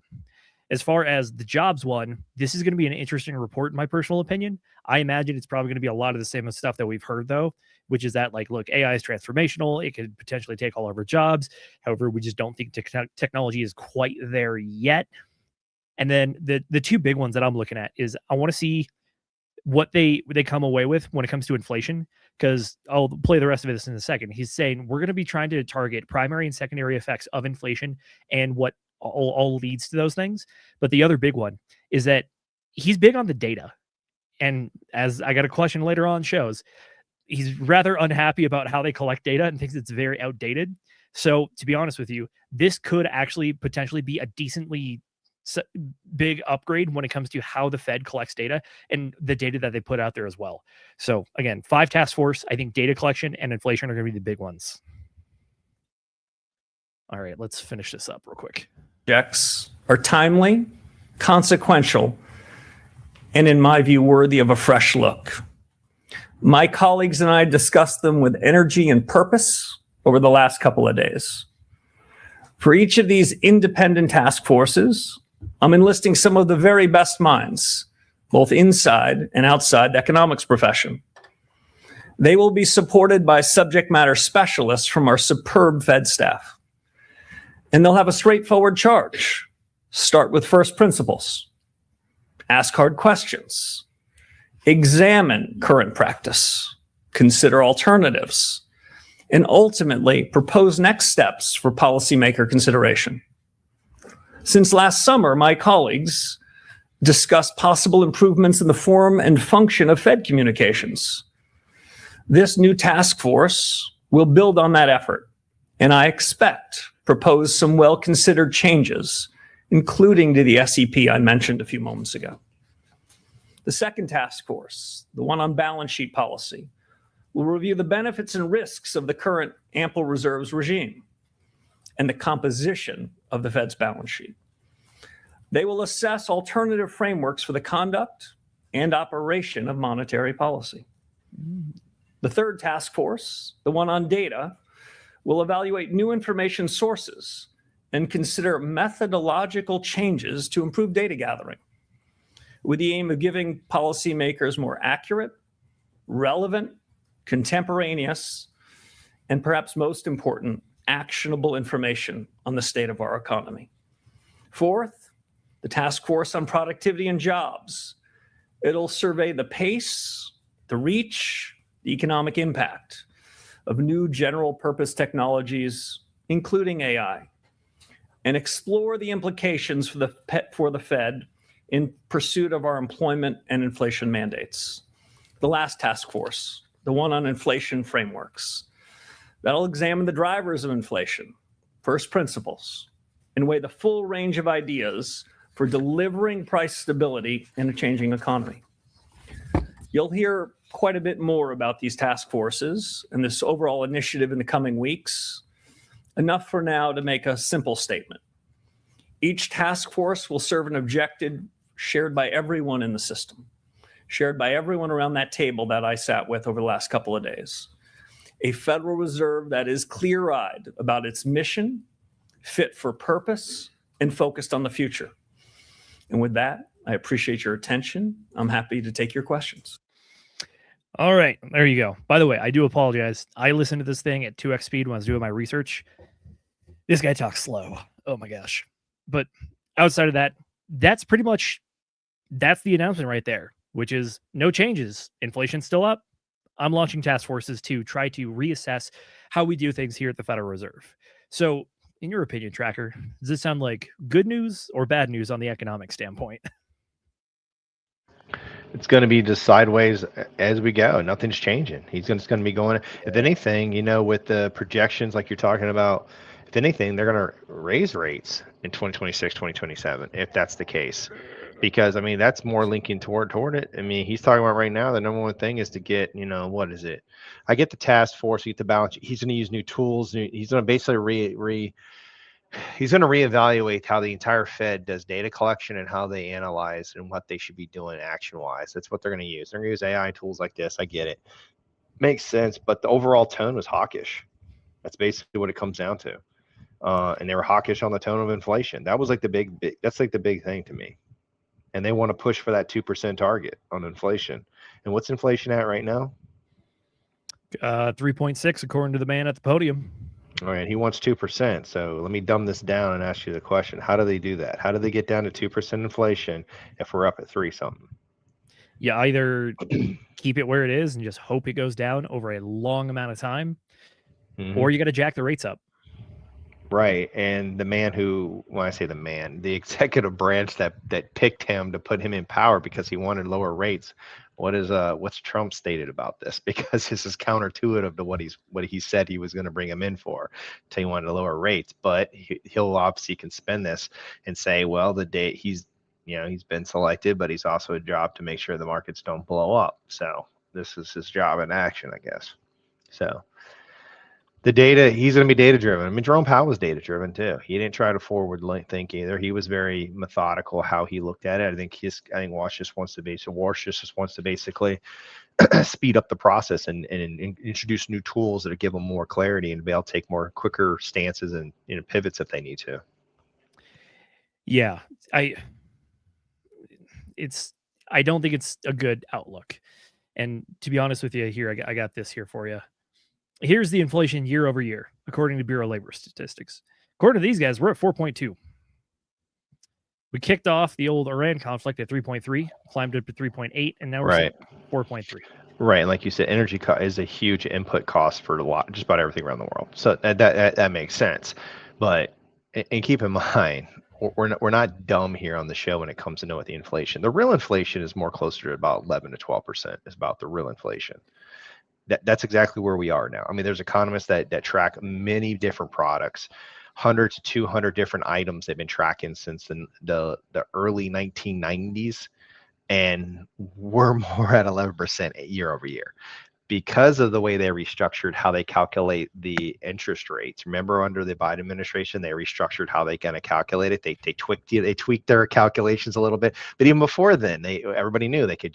As far as the jobs one, this is going to be an interesting report, in my personal opinion. I imagine it's probably going to be a lot of the same stuff that we've heard, though, which is that, like, look, AI is transformational. It could potentially take all of our jobs. However, we just don't think technology is quite there yet. And then the 2 big ones that I'm looking at is I want to see what they come away with when it comes to inflation, because I'll play the rest of this in a second. He's saying we're going to be trying to target primary and secondary effects of inflation and what all leads to those things. But the other big one is that he's big on the data. And as I got a question later on shows, he's rather unhappy about how they collect data and thinks it's very outdated. So to be honest with you, this could actually potentially be a decently big upgrade when it comes to how the Fed collects data and the data that they put out there as well. So again, 5 task force. I think data collection and inflation are going to be the big ones. All right, let's finish this up real quick. Projects are timely, consequential, and in my view, worthy of a fresh look. My colleagues and I discussed them with energy and purpose over the last couple of days. For each of these independent task forces, I'm enlisting some of the very best minds, both inside and outside the economics profession. They will be supported by subject matter specialists from our superb Fed staff. And they'll have a straightforward charge. Start with first principles. Ask hard questions. Examine current practice. Consider alternatives. And ultimately propose next steps for policymaker consideration. Since last summer, my colleagues discussed possible improvements in the form and function of Fed communications. This new task force will build on that effort, and I expect propose some well-considered changes, including to the SEP I mentioned a few moments ago. The second task force, the one on balance sheet policy, will review the benefits and risks of the current ample reserves regime and the composition of the Fed's balance sheet. They will assess alternative frameworks for the conduct and operation of monetary policy. The third task force, the one on data, will evaluate new information sources and consider methodological changes to improve data gathering, with the aim of giving policymakers more accurate, relevant, contemporaneous, and perhaps most important, actionable information on the state of our economy. Fourth, the task force on productivity and jobs. It'll survey the pace, the reach, the economic impact of new general purpose technologies, including AI, and explore the implications for the Fed in pursuit of our employment and inflation mandates. The last task force, the one on inflation frameworks, that'll examine the drivers of inflation, first principles, and weigh the full range of ideas for delivering price stability in a changing economy. You'll hear quite a bit more about these task forces and this overall initiative in the coming weeks. Enough for now to make a simple statement. Each task force will serve an objective shared by everyone in the system, shared by everyone around that table that I sat with over the last couple of days. A Federal Reserve that is clear-eyed about its mission, fit for purpose, and focused on the future. And with that, I appreciate your attention. I'm happy to take your questions. All right, there you go. By the way, I do apologize. I listened to this thing at 2x speed when I was doing my research. This guy talks slow. Oh my gosh. But outside of that, that's the announcement right there, which is no changes. Inflation's still up. I'm launching task forces to try to reassess how we do things here at the Federal Reserve. So, in your opinion, Tracker, does this sound like good news or bad news on the economic standpoint? It's going to be just sideways as we go. Nothing's changing. He's just going to be going. If anything, with the projections like you're talking about, if anything, they're going to raise rates in 2026, 2027, if that's the case. Because, that's more linking toward it. He's talking about right now, the number one thing is to get, what is it? I get the task force, get the balance. He's going to use new tools. He's going to basically he's going to reevaluate how the entire Fed does data collection and how they analyze and what they should be doing action-wise. That's what they're going to use. They're going to use AI tools like this. I get it. Makes sense, but the overall tone was hawkish. That's basically what it comes down to. And they were hawkish on the tone of inflation. That was like that's like the big thing to me. And they want to push for that 2% target on inflation. And what's inflation at right now? 3.6, according to the man at the podium. All right, he wants 2%. So let me dumb this down and ask you the question. How do they do that? How do they get down to 2% inflation if we're up at 3 something? You either keep it where it is and just hope it goes down over a long amount of time, or you got to jack the rates up. Right. And the man when I say the man, the executive branch that picked him to put him in power because he wanted lower rates. What's Trump stated about this? Because this is counterintuitive to what he said he was going to bring him in for. So he wanted lower rates, but he'll obviously can spend this and say, well, the day he's been selected, but he's also a job to make sure the markets don't blow up. So this is his job in action, I guess. So The data, he's going to be data driven. I mean, Jerome Powell was data driven too. He didn't try to forward think either. He was very methodical how he looked at it. I think Walsh just wants to basically speed up the process and introduce new tools that give them more clarity and be able to take more quicker stances and pivots if they need to. Yeah, I don't think it's a good outlook. And to be honest with you, here I got this here for you. Here's the inflation year over year, according to Bureau of Labor Statistics. According to these guys, we're at 4.2. We kicked off the old Iran conflict at 3.3, climbed up to 3.8, and now we're at 4.3. Right, and like you said, energy is a huge input cost for just about everything around the world. So that makes sense. But and keep in mind, we're not dumb here on the show when it comes to know what the inflation. The real inflation is more closer to about 11 to 12%. Is about the real inflation. That's exactly where we are now. I mean, there's economists that track many different products, 100 to 200 different items they've been tracking since the early 1990s, and we're more at 11% year over year because of the way they restructured how they calculate the interest rates. Remember, under the Biden administration, they restructured how they kind of calculate it. They tweaked their calculations a little bit. But even before then, everybody knew they could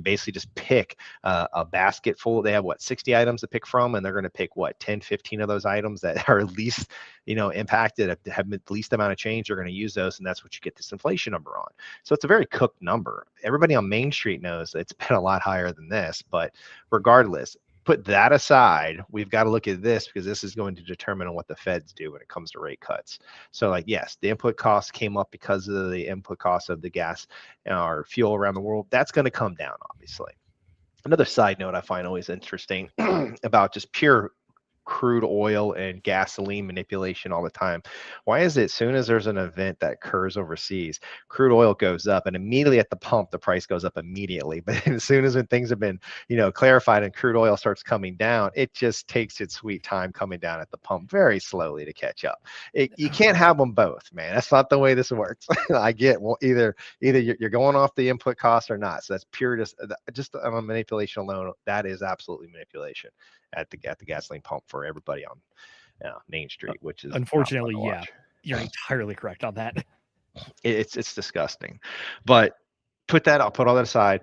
basically just pick a basket full. They have 60 items to pick from, and they're going to pick 10, 15 of those items that are least impacted, have the least amount of change. They're going to use those, and that's what you get this inflation number on. So it's a very cooked number. Everybody on Main Street knows it's been a lot higher than this, but regardless, put that aside, we've got to look at this because this is going to determine what the Feds do when it comes to rate cuts. So yes, the input costs came up because of the input costs of the gas or fuel around the world. That's going to come down, obviously. Another side note I find always interesting about just pure crude oil and gasoline manipulation all the time. Why is it as soon as there's an event that occurs overseas, crude oil goes up and immediately at the pump, the price goes up immediately. But as soon as when things have been, clarified and crude oil starts coming down, it just takes its sweet time coming down at the pump very slowly to catch up. You can't have them both, man. That's not the way this works. I get either you're going off the input cost or not. So that's pure just on a manipulation alone. That is absolutely manipulation at the gasoline pump for everybody on Main Street, which is unfortunately, yeah, you're entirely correct on that. It's disgusting, but put all that aside.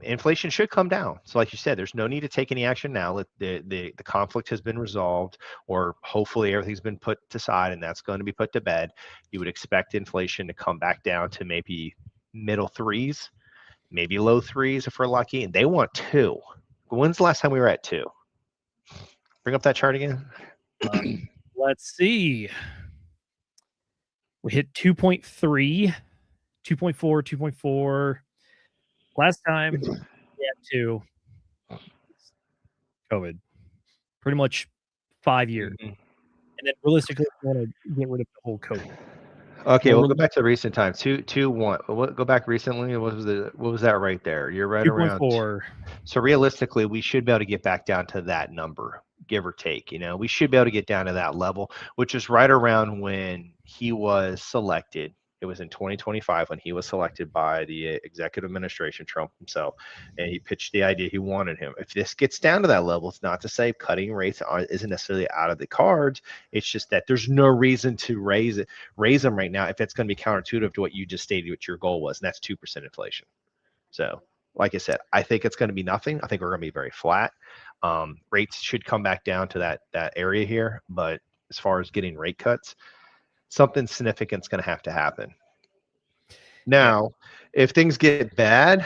Inflation should come down. So like you said, there's no need to take any action now. The conflict has been resolved, or hopefully everything's been put aside, and that's going to be put to bed. You would expect inflation to come back down to maybe middle threes, maybe low threes if we're lucky, and they want 2. When's the last time we were at 2? Bring up that chart again. Let's see. We hit 2.3, 2.4, 2.4. Last time we had 2. COVID. Pretty much 5 years. Mm-hmm. And then realistically, we want to get rid of the whole COVID. Okay, we'll go back to recent times. 2.1. Go back recently. What was that right there? You're right 2. around 4. So realistically, we should be able to get back down to that number, give or take. We should be able to get down to that level, which is right around when he was selected. It was in 2025 when he was selected by the executive administration, Trump himself, and he pitched the idea he wanted him. If this gets down to that level, it's not to say cutting rates isn't necessarily out of the cards. It's just that there's no reason to raise them right now if that's going to be counterintuitive to what you just stated, what your goal was, and that's 2% inflation. So, like I said, I think it's going to be nothing. I think we're going to be very flat. Rates should come back down to that area here, but as far as getting rate cuts, something significant is going to have to happen. Now, if things get bad,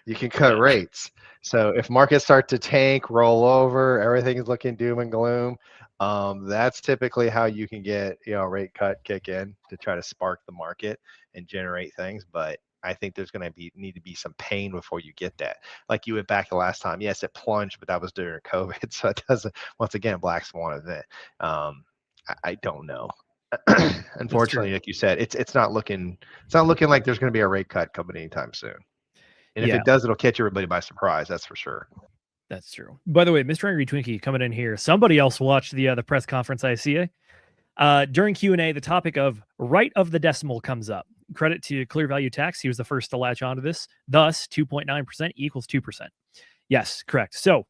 you can cut rates. So if markets start to tank, roll over, everything is looking doom and gloom, that's typically how you can get rate cut kick in to try to spark the market and generate things. But I think there's going to need to be some pain before you get that. Like you went back the last time. Yes, it plunged, but that was during COVID. So it doesn't, once again, black swan event. I don't know. Unfortunately, like you said, it's not looking like there's going to be a rate cut coming anytime soon. And if it does, it'll catch everybody by surprise. That's for sure. That's true. By the way, Mr. Angry Twinkie coming in here. Somebody else watched the press conference. I see. During Q&A, the topic of right of the decimal comes up. Credit to Clear Value Tax. He was the first to latch onto this. Thus, 2.9% equals 2%. Yes, correct. So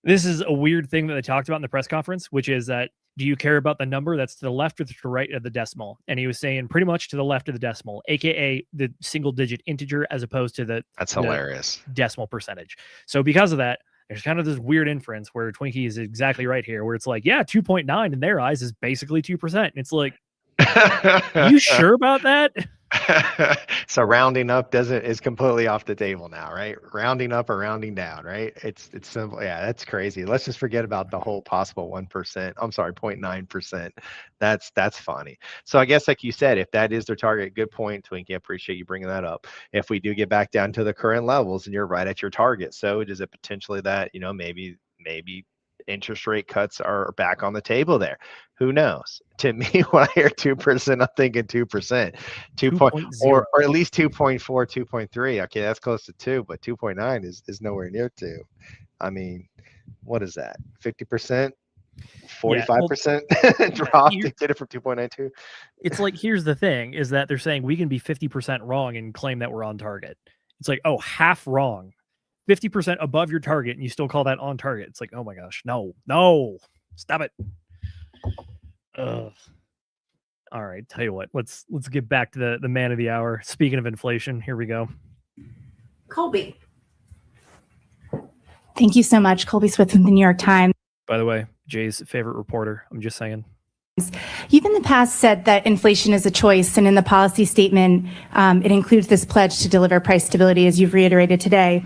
This is a weird thing that they talked about in the press conference, which is that, do you care about the number that's to the left or to the right of the decimal? And he was saying pretty much to the left of the decimal, aka the single digit integer, as opposed to the hilarious decimal percentage. So because of that, there's kind of this weird inference where Twinkie is exactly right here, where it's like, yeah, 2.9 in their eyes is basically 2%. And it's like, you sure about that? So rounding up is completely off the table now, right? Rounding up or rounding down, right? It's simple. Yeah, that's crazy. Let's just forget about the whole possible 1%. I'm sorry, 0.9%. That's funny. So I guess, like you said, if that is their target, good point, Twinkie. I appreciate you bringing that up. If we do get back down to the current levels, and you're right at your target, so is it potentially that, maybe interest rate cuts are back on the table there? Who knows? To me, when I hear 2%, I'm thinking 2%, 2.0, or at least 2.4, 2.3. Okay, that's close to 2, but 2.9 is nowhere near 2. I mean, what is that? 50%, 45% drop to get it from 2.92. It's like, here's the thing: is that they're saying we can be 50% wrong and claim that we're on target. It's like, oh, half wrong. 50% above your target, and you still call that on target. It's like, oh my gosh, no, stop it. All right, tell you what, let's get back to the man of the hour. Speaking of inflation, here we go. Colby. Thank you so much, Colby Swift from the New York Times. By the way, Jay's favorite reporter. I'm just saying. You've in the past said that inflation is a choice, and in the policy statement, it includes this pledge to deliver price stability, as you've reiterated today.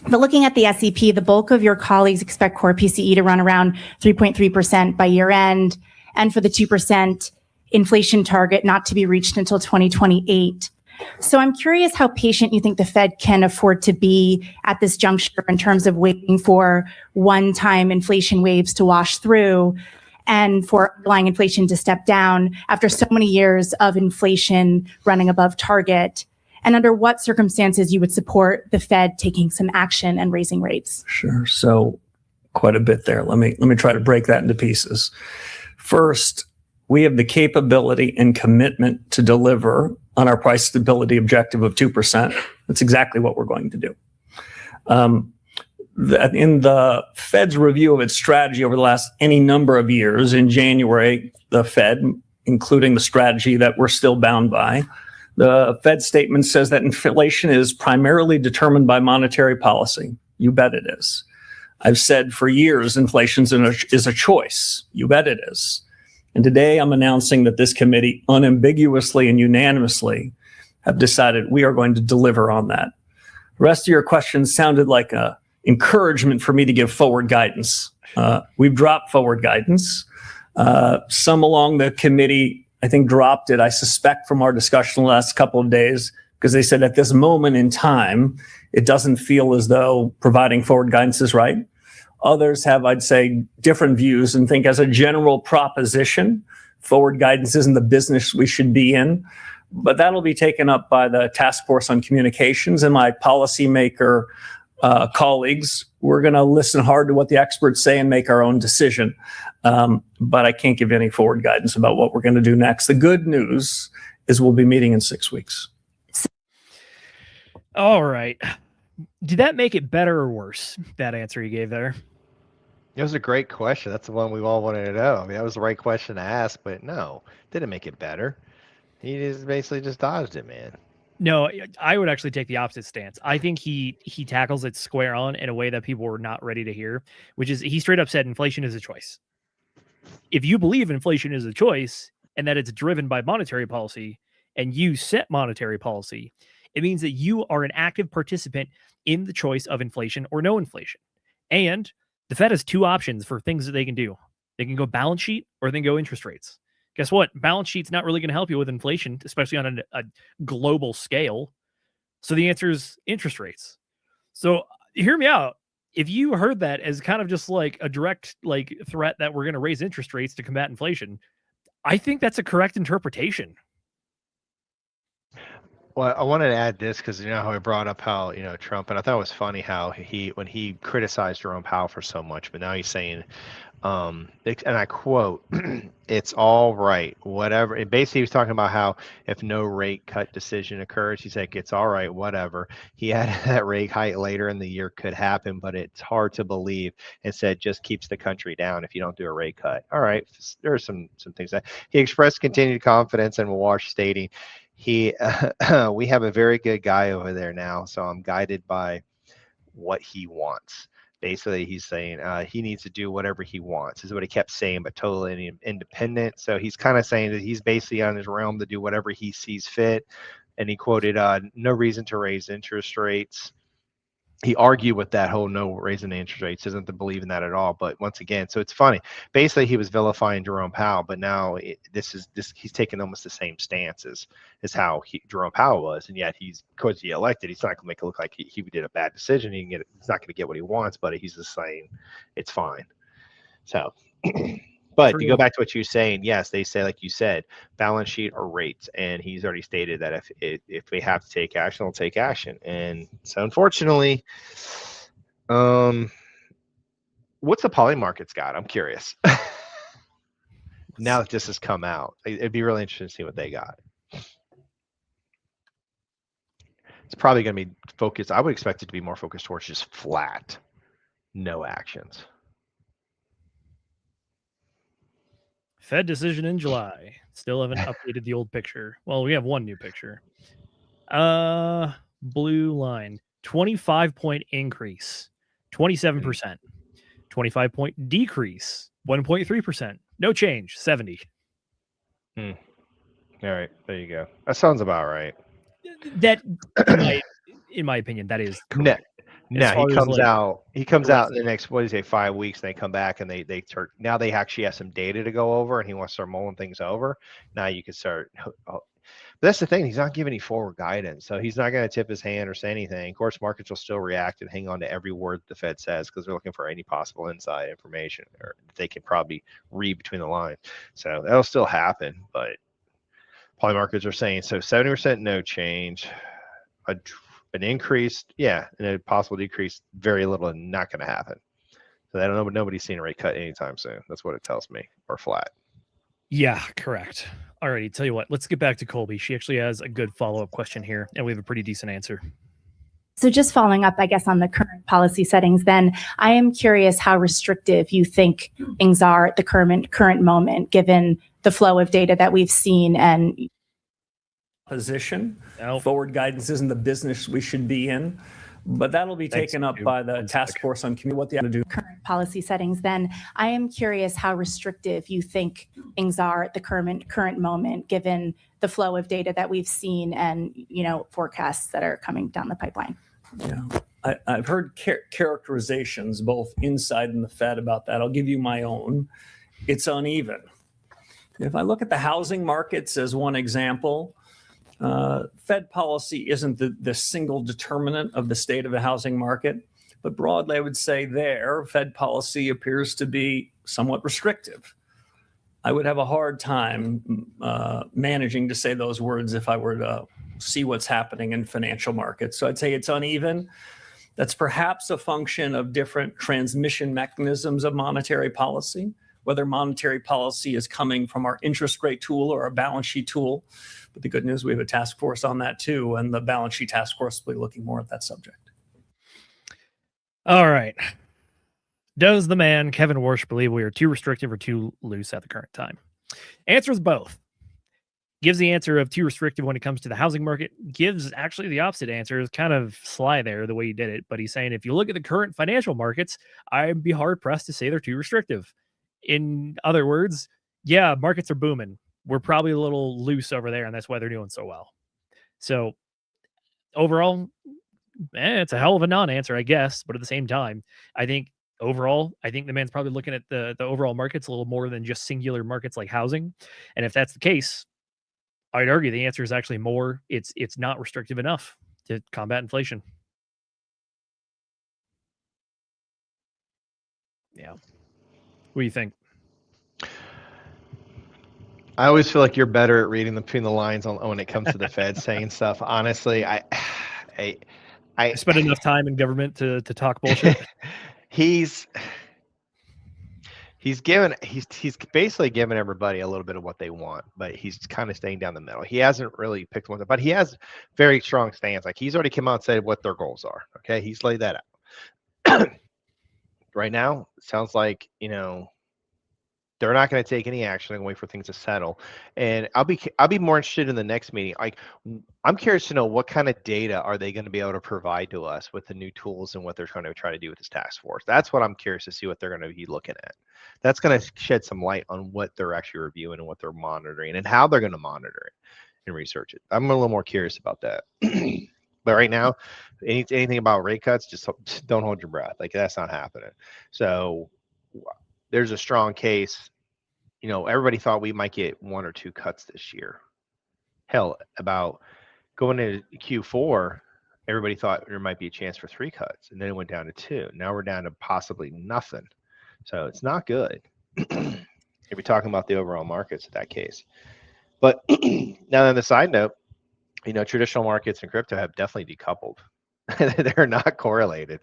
But looking at the SEP, the bulk of your colleagues expect core PCE to run around 3.3% by year end, and for the 2% inflation target not to be reached until 2028. So I'm curious how patient you think the Fed can afford to be at this juncture in terms of waiting for one-time inflation waves to wash through and for underlying inflation to step down after so many years of inflation running above target. And under what circumstances you would support the Fed taking some action and raising rates? Sure. So quite a bit there. Let me try to break that into pieces. First, we have the capability and commitment to deliver on our price stability objective of 2%. That's exactly what we're going to do. In the Fed's review of its strategy over the last any number of years, in January, the Fed, including the strategy that we're still bound by, the Fed statement says that inflation is primarily determined by monetary policy. You bet it is. I've said for years, inflation is a choice. You bet it is. And today I'm announcing that this committee unambiguously and unanimously have decided we are going to deliver on that. The rest of your questions sounded like an encouragement for me to give forward guidance. We've dropped forward guidance. Some along the committee, I think, dropped it, I suspect, from our discussion the last couple of days, because they said at this moment in time, it doesn't feel as though providing forward guidance is right. Others have, I'd say, different views and think as a general proposition, forward guidance isn't the business we should be in. But that'll be taken up by the Task Force on Communications and my policymaker colleagues. We're going to listen hard to what the experts say and make our own decision. But I can't give any forward guidance about what we're going to do next. The good news is we'll be meeting in 6 weeks. All right. Did that make it better or worse, that answer you gave there? It was a great question. That's the one we all wanted to know. I mean, that was the right question to ask, but no, didn't make it better. He just basically just dodged it, man. No, I would actually take the opposite stance. I think he tackles it square on in a way that people were not ready to hear, which is he straight up said inflation is a choice. If you believe inflation is a choice and that it's driven by monetary policy and you set monetary policy, it means that you are an active participant in the choice of inflation or no inflation. And the Fed has two options for things that they can do. They can go balance sheet or they can go interest rates. Guess what? Balance sheet's not really going to help you with inflation, especially on a global scale. So the answer is interest rates. So hear me out. If you heard that as kind of just like a direct threat that we're going to raise interest rates to combat inflation, I think that's a correct interpretation. Well, I wanted to add this because you know how I brought up how Trump, and I thought it was funny how when he criticized Jerome Powell for so much, but now he's saying, and I quote, "It's all right, whatever." And basically, he was talking about how if no rate cut decision occurs, he's like, "It's all right, whatever." He added that rate hike later in the year could happen, but it's hard to believe. And said just keeps the country down if you don't do a rate cut. All right, there are some things that he expressed continued confidence in Wash, stating, "We have a very good guy over there now, so I'm guided by what he wants." Basically, he's saying he needs to do whatever he wants, is what he kept saying, but totally independent. So he's kind of saying that he's basically on his realm to do whatever he sees fit. And he quoted, "No reason to raise interest rates." He argued with that whole no raising the interest rates, doesn't believe in that at all. But once again, so it's funny. Basically, he was vilifying Jerome Powell, but now he's taking almost the same stance as how Jerome Powell was, and yet because he elected, he's not going to make it look like he did a bad decision. He's not going to get what he wants, but he's just saying it's fine. So. But to go back to what you're saying, yes, they say, like you said, balance sheet or rates, and he's already stated that if we have to take action, they'll take action. And so, unfortunately, what's the poly markets got? I'm curious. Now that this has come out, it'd be really interesting to see what they got. It's probably going to be focused. I would expect it to be more focused towards just flat, no actions. Fed decision in July. Still haven't updated the old picture. Well, we have one new picture. Blue line. 25-point increase. 27%. 25-point decrease. 1.3%. No change. 70. All right. There you go. That sounds about right. That, in my opinion, that is correct. No, he comes out in the next, 5 weeks, and they come back and they now they actually have some data to go over, and he wants to start mulling things over. Now you can start. But that's the thing. He's not giving any forward guidance, so he's not going to tip his hand or say anything. Of course, markets will still react and hang on to every word the Fed says because they're looking for any possible inside information, or they can probably read between the lines. So that'll still happen, but poly markets are saying so 70% no change. An increase, and a possible decrease, very little, and not going to happen. So I don't know, but nobody's seen a rate cut anytime soon. That's what it tells me, or flat. Yeah, correct. All righty, tell you what, let's get back to Colby. She actually has a good follow-up question here, and we have a pretty decent answer. So just following up, I guess, on the current policy settings, then I am curious how restrictive you think things are at the current moment, given the flow of data that we've seen and position. Forward guidance isn't the business we should be in, but that'll be taken up by the task force on what they have to do. Current policy settings, then I am curious how restrictive you think things are at the current moment, given the flow of data that we've seen and forecasts that are coming down the pipeline. Yeah, I've heard characterizations both inside and the Fed about that. I'll give you my own. It's uneven. If I look at the housing markets as one example, Fed policy isn't the single determinant of the state of the housing market, but broadly, I would say Fed policy appears to be somewhat restrictive. I would have a hard time managing to say those words if I were to see what's happening in financial markets. So I'd say it's uneven. That's perhaps a function of different transmission mechanisms of monetary policy, whether monetary policy is coming from our interest rate tool or our balance sheet tool. But the good news, we have a task force on that too, and the balance sheet task force will be looking more at that subject. All right. Does the man, Kevin Warsh, believe we are too restrictive or too loose at the current time? Answer is both. Gives the answer of too restrictive when it comes to the housing market. Gives actually the opposite answer. Is kind of sly there, the way he did it. But he's saying if you look at the current financial markets, I'd be hard-pressed to say they're too restrictive. In other words, yeah, markets are booming. We're probably a little loose over there, and that's why they're doing so well. So overall, it's a hell of a non-answer, I guess. But at the same time, I think the man's probably looking at the overall markets a little more than just singular markets like housing. And if that's the case, I'd argue the answer is actually more. It's not restrictive enough to combat inflation. Yeah. What do you think? I always feel like you're better at reading between the lines on when it comes to the Fed saying stuff. Honestly, I spent enough time in government to talk bullshit. he's basically given everybody a little bit of what they want, but he's kind of staying down the middle. He hasn't really picked one, but he has very strong stance. Like he's already come out and said what their goals are. Okay, he's laid that out. Right now, it sounds like they're not going to take any action and wait for things to settle. And I'll be more interested in the next meeting. Like, I'm curious to know what kind of data are they going to be able to provide to us with the new tools and what they're trying to do with this task force. That's what I'm curious to see what they're going to be looking at. That's going to shed some light on what they're actually reviewing and what they're monitoring and how they're going to monitor it and research it. I'm a little more curious about that. But right now, anything about rate cuts, just don't hold your breath. Like, that's not happening. So there's a strong case. Everybody thought we might get 1 or 2 cuts this year. Hell, about going into Q4, everybody thought there might be a chance for 3 cuts, and then it went down to 2. Now we're down to possibly nothing. So it's not good if you're talking about the overall markets in that case. But now on the side note, traditional markets and crypto have definitely decoupled. They're not correlated.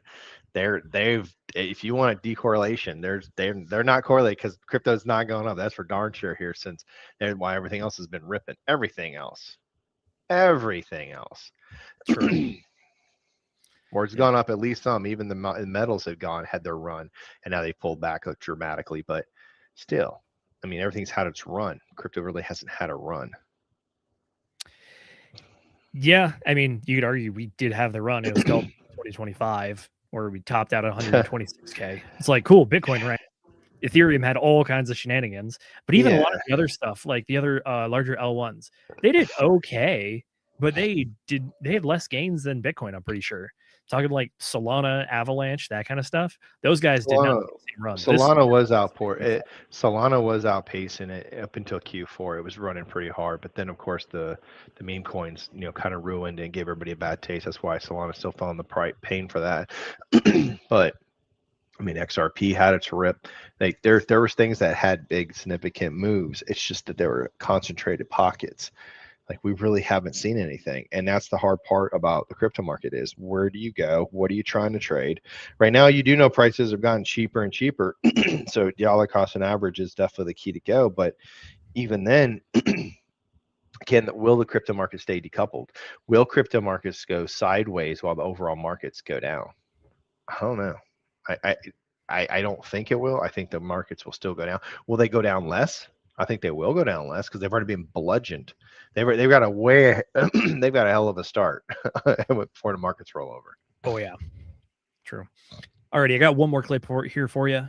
If you want a decorrelation, they're not correlated because crypto's not going up. That's for darn sure here, since why everything else has been ripping. Everything else. True. Or it's gone up at least some. Even the metals have had their run, and now they pulled back dramatically. But still, I mean, everything's had its run. Crypto really hasn't had a run. Yeah, I mean, you could argue we did have the run. It was called 2025, where we topped out at 126K. It's like, cool, Bitcoin ran. Ethereum had all kinds of shenanigans, but even a lot of the other stuff, like the other larger L1s, they did okay, but they had less gains than Bitcoin, I'm pretty sure. Talking like Solana, Avalanche, that kind of stuff. Those guys did not run. Solana was outpacing it up until Q4. It was running pretty hard, but then of course the meme coins, kind of ruined and gave everybody a bad taste. That's why Solana still fell in the pain for that. But I mean, XRP had its rip. Like there was things that had big significant moves. It's just that there were concentrated pockets. Like we really haven't seen anything. And that's the hard part about the crypto market is where do you go? What are you trying to trade? Right now, you do know prices have gotten cheaper and cheaper. So dollar cost and average is definitely the key to go. But even then, will the crypto market stay decoupled? Will crypto markets go sideways while the overall markets go down? I don't know. I don't think it will. I think the markets will still go down. Will they go down less? I think they will go down less because they've already been bludgeoned. They've got they've got a hell of a start before the markets roll over. Oh yeah, true. Alrighty, I got one more clip here for you.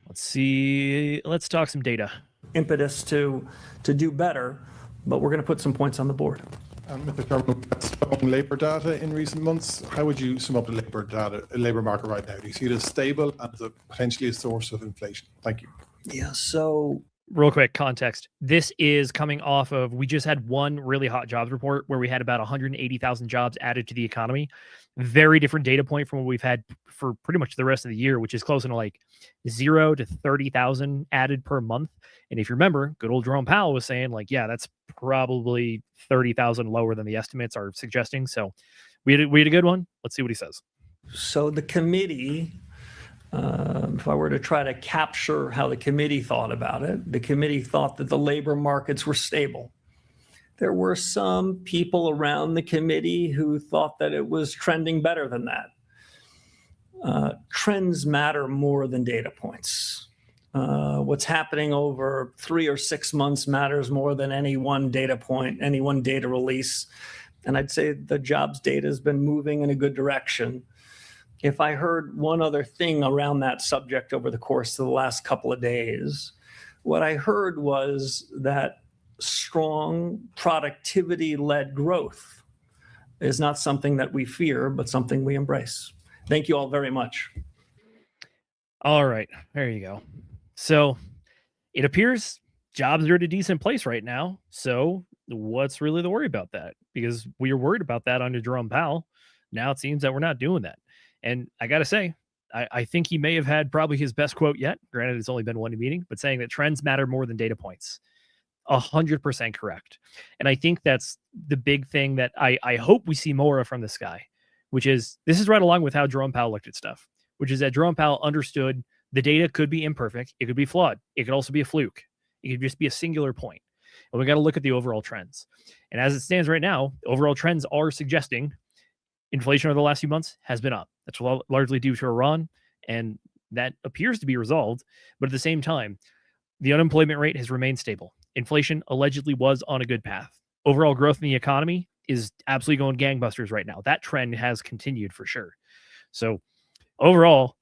Let's see. Let's talk some data. Impetus to do better, but we're going to put some points on the board. Mr. Chairman, strong labor data in recent months. How would you sum up the labor market right now? Do you see it as stable and as potentially a source of inflation? Thank you. Yeah. So real quick context. This is coming off of, we just had one really hot jobs report where we had about 180,000 jobs added to the economy. Very different data point from what we've had for pretty much the rest of the year, which is close to like 0 to 30,000 added per month. And if you remember, good old Jerome Powell was saying like, yeah, that's probably 30,000 lower than the estimates are suggesting. So we had a good one. Let's see what he says. So the committee, if I were to try to capture how the committee thought about it, the committee thought that the labor markets were stable. There were some people around the committee who thought that it was trending better than that. Trends matter more than data points. What's happening over 3 or 6 months matters more than any one data point, any one data release. And I'd say the jobs data has been moving in a good direction. If I heard one other thing around that subject over the course of the last couple of days, what I heard was that strong productivity-led growth is not something that we fear, but something we embrace. Thank you all very much. All right, there you go. So it appears jobs are at a decent place right now. So what's really the worry about that? Because we were worried about that under Jerome Powell. Now it seems that we're not doing that. And I got to say, I think he may have had probably his best quote yet. Granted, it's only been one meeting, but saying that trends matter more than data points. 100% correct. And I think that's the big thing that I hope we see more of from this guy, which is this is right along with how Jerome Powell looked at stuff, which is that Jerome Powell understood the data could be imperfect. It could be flawed. It could also be a fluke. It could just be a singular point. And we got to look at the overall trends. And as it stands right now, overall trends are suggesting inflation over the last few months has been up. That's largely due to Iran, and that appears to be resolved. But at the same time, the unemployment rate has remained stable. Inflation allegedly was on a good path. Overall growth in the economy is absolutely going gangbusters right now. That trend has continued for sure. So overall,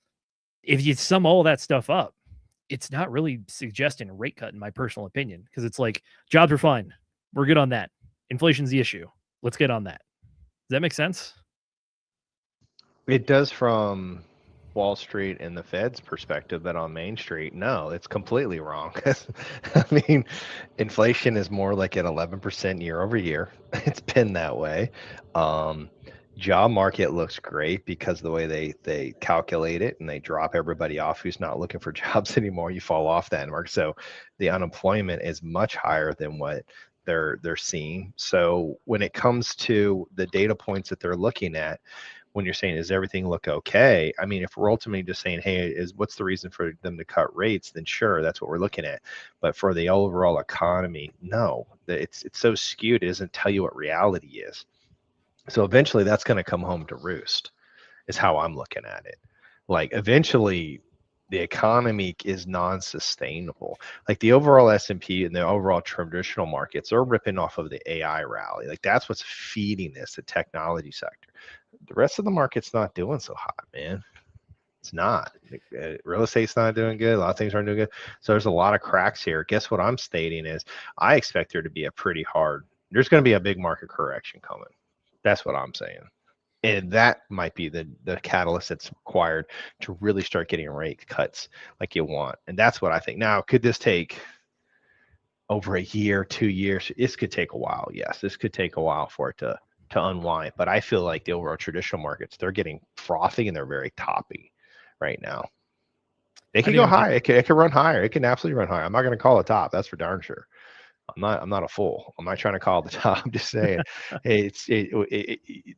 if you sum all that stuff up, it's not really suggesting a rate cut, in my personal opinion, because it's like jobs are fine. We're good on that. Inflation's the issue. Let's get on that. Does that make sense? It does from Wall Street and the Fed's perspective, but on Main Street, no, it's completely wrong. I mean, inflation is more like at 11% year over year. It's been that way. Job market looks great because the way they calculate it and they drop everybody off who's not looking for jobs anymore. You fall off that mark. So the unemployment is much higher than what they're seeing. So when it comes to the data points that they're looking at, when you're saying, does everything look okay? I mean, if we're ultimately just saying, hey, what's the reason for them to cut rates? Then sure, that's what we're looking at. But for the overall economy, no, it's so skewed. It doesn't tell you what reality is. So eventually that's going to come home to roost is how I'm looking at it. Like eventually the economy is non-sustainable. Like the overall S&P and the overall traditional markets are ripping off of the AI rally. Like that's what's feeding this, the technology sector. The rest of the market's not doing so hot, man. It's not. Real estate's not doing good. A lot of things aren't doing good. So there's a lot of cracks here. Guess what I'm stating is I expect there to be there's going to be a big market correction coming. That's what I'm saying. And that might be the catalyst that's required to really start getting rate cuts like you want. And that's what I think. Now, could this take over a year, 2 years? This could take a while. Yes, this could take a while for it to unwind. But I feel like the overall traditional markets, they're getting frothy and they're very toppy right now. They can go higher. It can run higher. It can absolutely run higher. I'm not going to call it top. That's for darn sure. I'm not a fool. I'm not trying to call the top. I'm just saying,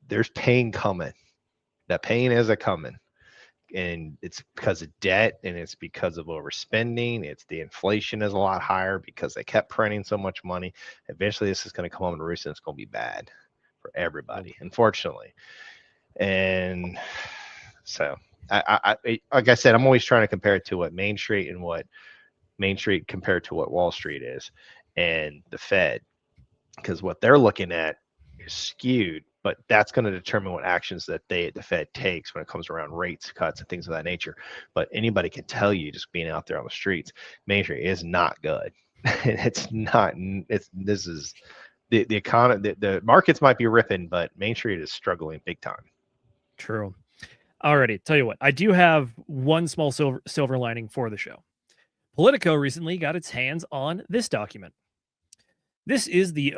there's pain coming. That pain is coming, and it's because of debt, and it's because of overspending. It's the inflation is a lot higher because they kept printing so much money. Eventually, this is going to come home to roost, and it's going to be bad for everybody, unfortunately. And so, I like I said, I'm always trying to compare it to what Main Street compared to what Wall Street is. And the Fed, because what they're looking at is skewed, but that's going to determine what actions that the Fed takes when it comes around rates, cuts, and things of that nature. But anybody can tell you, just being out there on the streets, Main Street is not good. It's not. This is the economy. The markets might be ripping, but Main Street is struggling big time. True. Alrighty, tell you what, I do have one small silver lining for the show. Politico recently got its hands on this document. This is the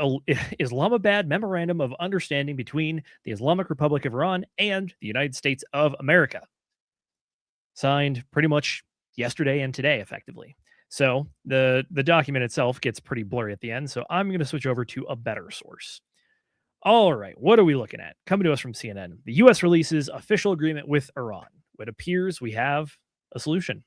Islamabad Memorandum of Understanding between the Islamic Republic of Iran and the United States of America. Signed pretty much yesterday and today, effectively. So the document itself gets pretty blurry at the end, so I'm going to switch over to a better source. All right, what are we looking at? Coming to us from CNN. The U.S. releases official agreement with Iran. It appears we have a solution.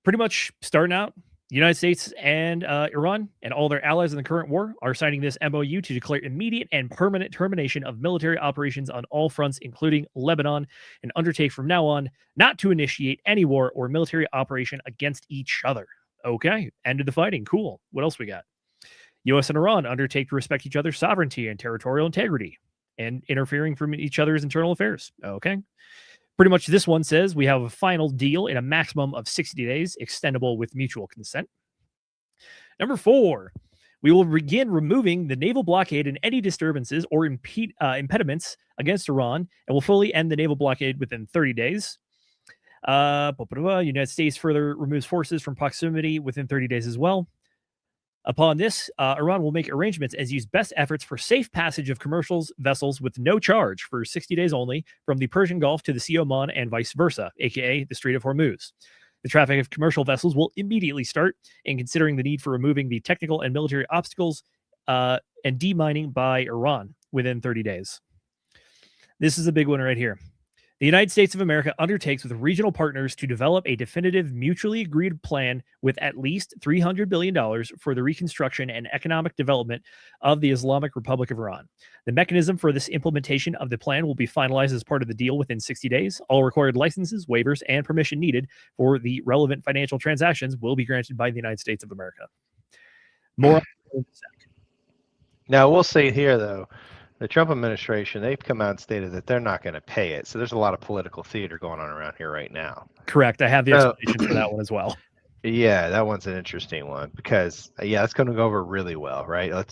Pretty much starting out, the United States and Iran and all their allies in the current war are signing this MOU to declare immediate and permanent termination of military operations on all fronts, including Lebanon, and undertake from now on not to initiate any war or military operation against each other. Okay, ended the fighting. Cool. What else we got? U.S. and Iran undertake to respect each other's sovereignty and territorial integrity and interfering from each other's internal affairs. Okay. Pretty much this one says we have a final deal in a maximum of 60 days, extendable with mutual consent. Number 4, we will begin removing the naval blockade and any disturbances or impediments against Iran, and will fully end the naval blockade within 30 days. United States further removes forces from proximity within 30 days as well. Upon this, Iran will make arrangements as use best efforts for safe passage of commercial vessels with no charge for 60 days only from the Persian Gulf to the Sea of Oman and vice versa, aka the Strait of Hormuz. The traffic of commercial vessels will immediately start, and considering the need for removing the technical and military obstacles and demining by Iran within 30 days. This is a big one right here. The United States of America undertakes with regional partners to develop a definitive, mutually agreed plan with at least $300 billion for the reconstruction and economic development of the Islamic Republic of Iran. The mechanism for this implementation of the plan will be finalized as part of the deal within 60 days. All required licenses, waivers, and permission needed for the relevant financial transactions will be granted by the United States of America. More. Now, we'll say here, though, the Trump administration, they've come out and stated that they're not going to pay it. So there's a lot of political theater going on around here right now. Correct. I have the explanation for that one as well. Yeah, that one's an interesting one because, that's going to go over really well, right? All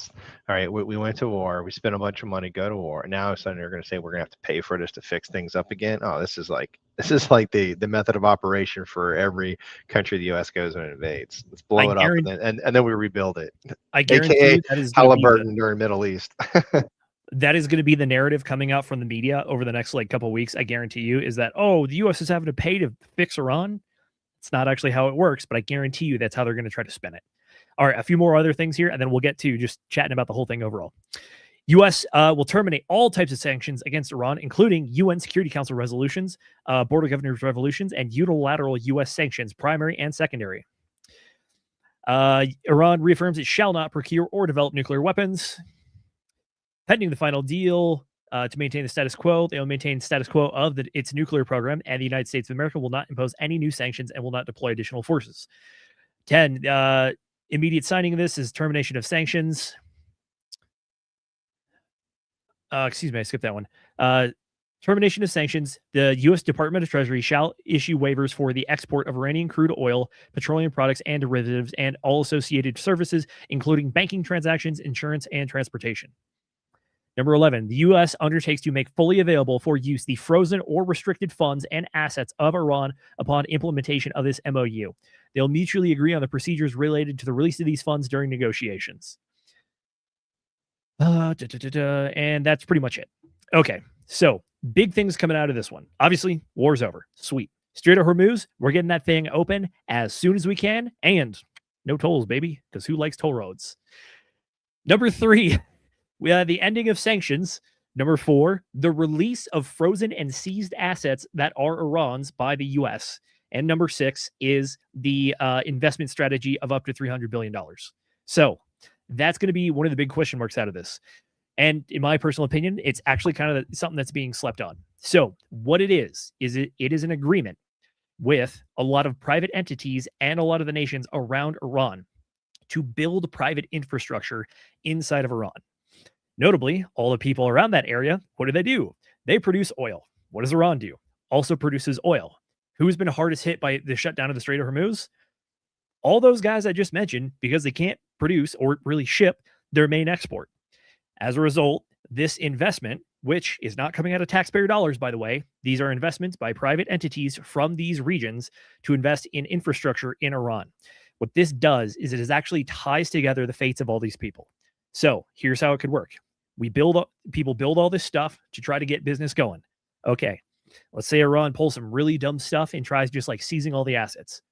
right, we went to war. We spent a bunch of money, go to war. Now suddenly they're going to say we're going to have to pay for this to fix things up again. Oh, this is like the method of operation for every country the U.S. goes and invades. Let's blow it up and then we rebuild it. I guarantee AKA that is Halliburton during Middle East. That is going to be the narrative coming out from the media over the next couple of weeks. I guarantee you is that, the U.S. is having to pay to fix Iran. It's not actually how it works, but I guarantee you that's how they're going to try to spin it. All right, a few more other things here, and then we'll get to just chatting about the whole thing overall. U.S. Will terminate all types of sanctions against Iran, including UN Security Council resolutions, Board of Governors resolutions, and unilateral U.S. sanctions, primary and secondary. Iran reaffirms it shall not procure or develop nuclear weapons. Pending the final deal to maintain the status quo, they will maintain status quo of its nuclear program, and the United States of America will not impose any new sanctions and will not deploy additional forces. 10. Immediate signing of this is termination of sanctions. Excuse me, I skipped that one. Termination of sanctions. The U.S. Department of Treasury shall issue waivers for the export of Iranian crude oil, petroleum products, and derivatives, and all associated services, including banking transactions, insurance, and transportation. Number 11, the U.S. undertakes to make fully available for use the frozen or restricted funds and assets of Iran upon implementation of this MOU. They'll mutually agree on the procedures related to the release of these funds during negotiations. And that's pretty much it. Okay, so big things coming out of this one. Obviously, war's over. Sweet. Strait of Hormuz, we're getting that thing open as soon as we can, and no tolls, baby, because who likes toll roads? Number 3, we have the ending of sanctions. Number 4, the release of frozen and seized assets that are Iran's by the U.S. And number 6 is the investment strategy of up to $300 billion. So that's going to be one of the big question marks out of this. And in my personal opinion, it's actually kind of something that's being slept on. So what it is it is an agreement with a lot of private entities and a lot of the nations around Iran to build private infrastructure inside of Iran. Notably, all the people around that area, what do? They produce oil. What does Iran do? Also produces oil. Who's been hardest hit by the shutdown of the Strait of Hormuz? All those guys I just mentioned, because they can't produce or really ship their main export. As a result, this investment, which is not coming out of taxpayer dollars, by the way, these are investments by private entities from these regions to invest in infrastructure in Iran. What this does is it actually ties together the fates of all these people. So here's how it could work. People build all this stuff to try to get business going. Okay, let's say Iran pulls some really dumb stuff and tries just seizing all the assets.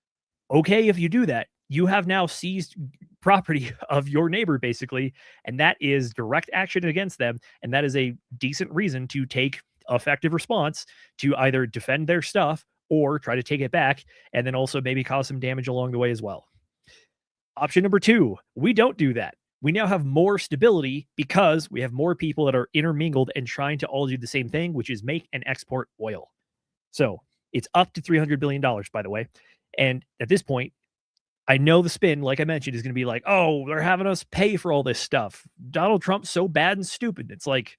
Okay, if you do that, you have now seized property of your neighbor, basically, and that is direct action against them, and that is a decent reason to take effective response to either defend their stuff or try to take it back, and then also maybe cause some damage along the way as well. Option number 2, we don't do that. We now have more stability because we have more people that are intermingled and trying to all do the same thing, which is make and export oil. So it's up to $300 billion, by the way. And at this point, I know the spin, like I mentioned, is going to be like, oh, they're having us pay for all this stuff. Donald Trump's so bad and stupid. It's like,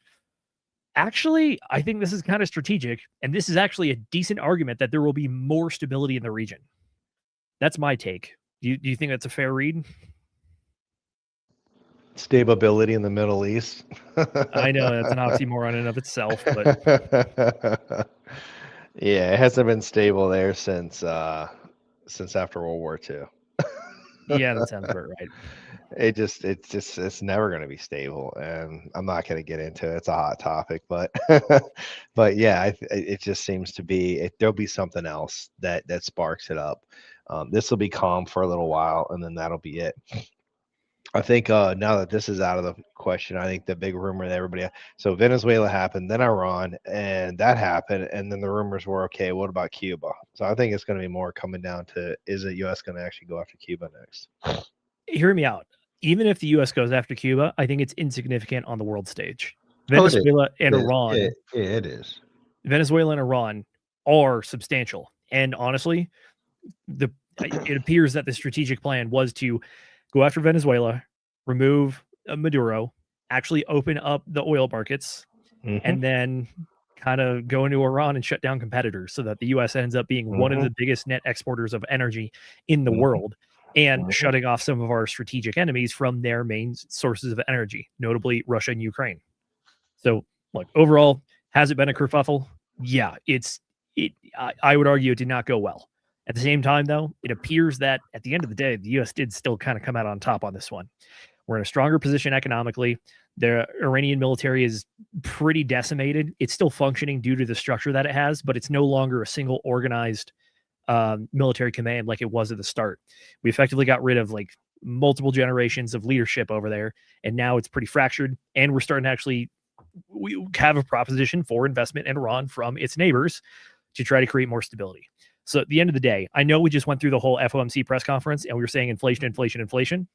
actually, I think this is kind of strategic. And this is actually a decent argument that there will be more stability in the region. That's my take. Do you think that's a fair read? Stability in the Middle East. I know that's an oxymoron in and of itself, but yeah, it hasn't been stable there since after World War II. Yeah, that sounds about right. It's never going to be stable, and I'm not going to get into it. It's a hot topic, but but yeah, it just seems to be there'll be something else that sparks it up. This will be calm for a little while, and then that'll be it. I think now that this is out of the question, I think the big rumor that everybody so Venezuela happened, then Iran, and that happened, and then the rumors were okay. What about Cuba? So I think it's going to be more coming down to is the U.S. going to actually go after Cuba next? Hear me out. Even if the U.S. goes after Cuba, I think it's insignificant on the world stage. Oh, it is. Venezuela and Iran. It is. Venezuela and Iran are substantial, and honestly, it appears that the strategic plan was to go after Venezuela, remove Maduro, actually open up the oil markets, and then kind of go into Iran and shut down competitors so that the U.S. ends up being one of the biggest net exporters of energy in the world and shutting off some of our strategic enemies from their main sources of energy, notably Russia and Ukraine. So, look, overall, has it been a kerfuffle? Yeah, I would argue it did not go well. At the same time, though, it appears that at the end of the day, the U.S. did still kind of come out on top on this one. We're in a stronger position economically. The Iranian military is pretty decimated. It's still functioning due to the structure that it has, but it's no longer a single organized military command like it was at the start. We effectively got rid of like multiple generations of leadership over there, and now it's pretty fractured, and we're starting to actually we have a proposition for investment in Iran from its neighbors to try to create more stability. So at the end of the day, I know we just went through the whole FOMC press conference and we were saying inflation, inflation, inflation.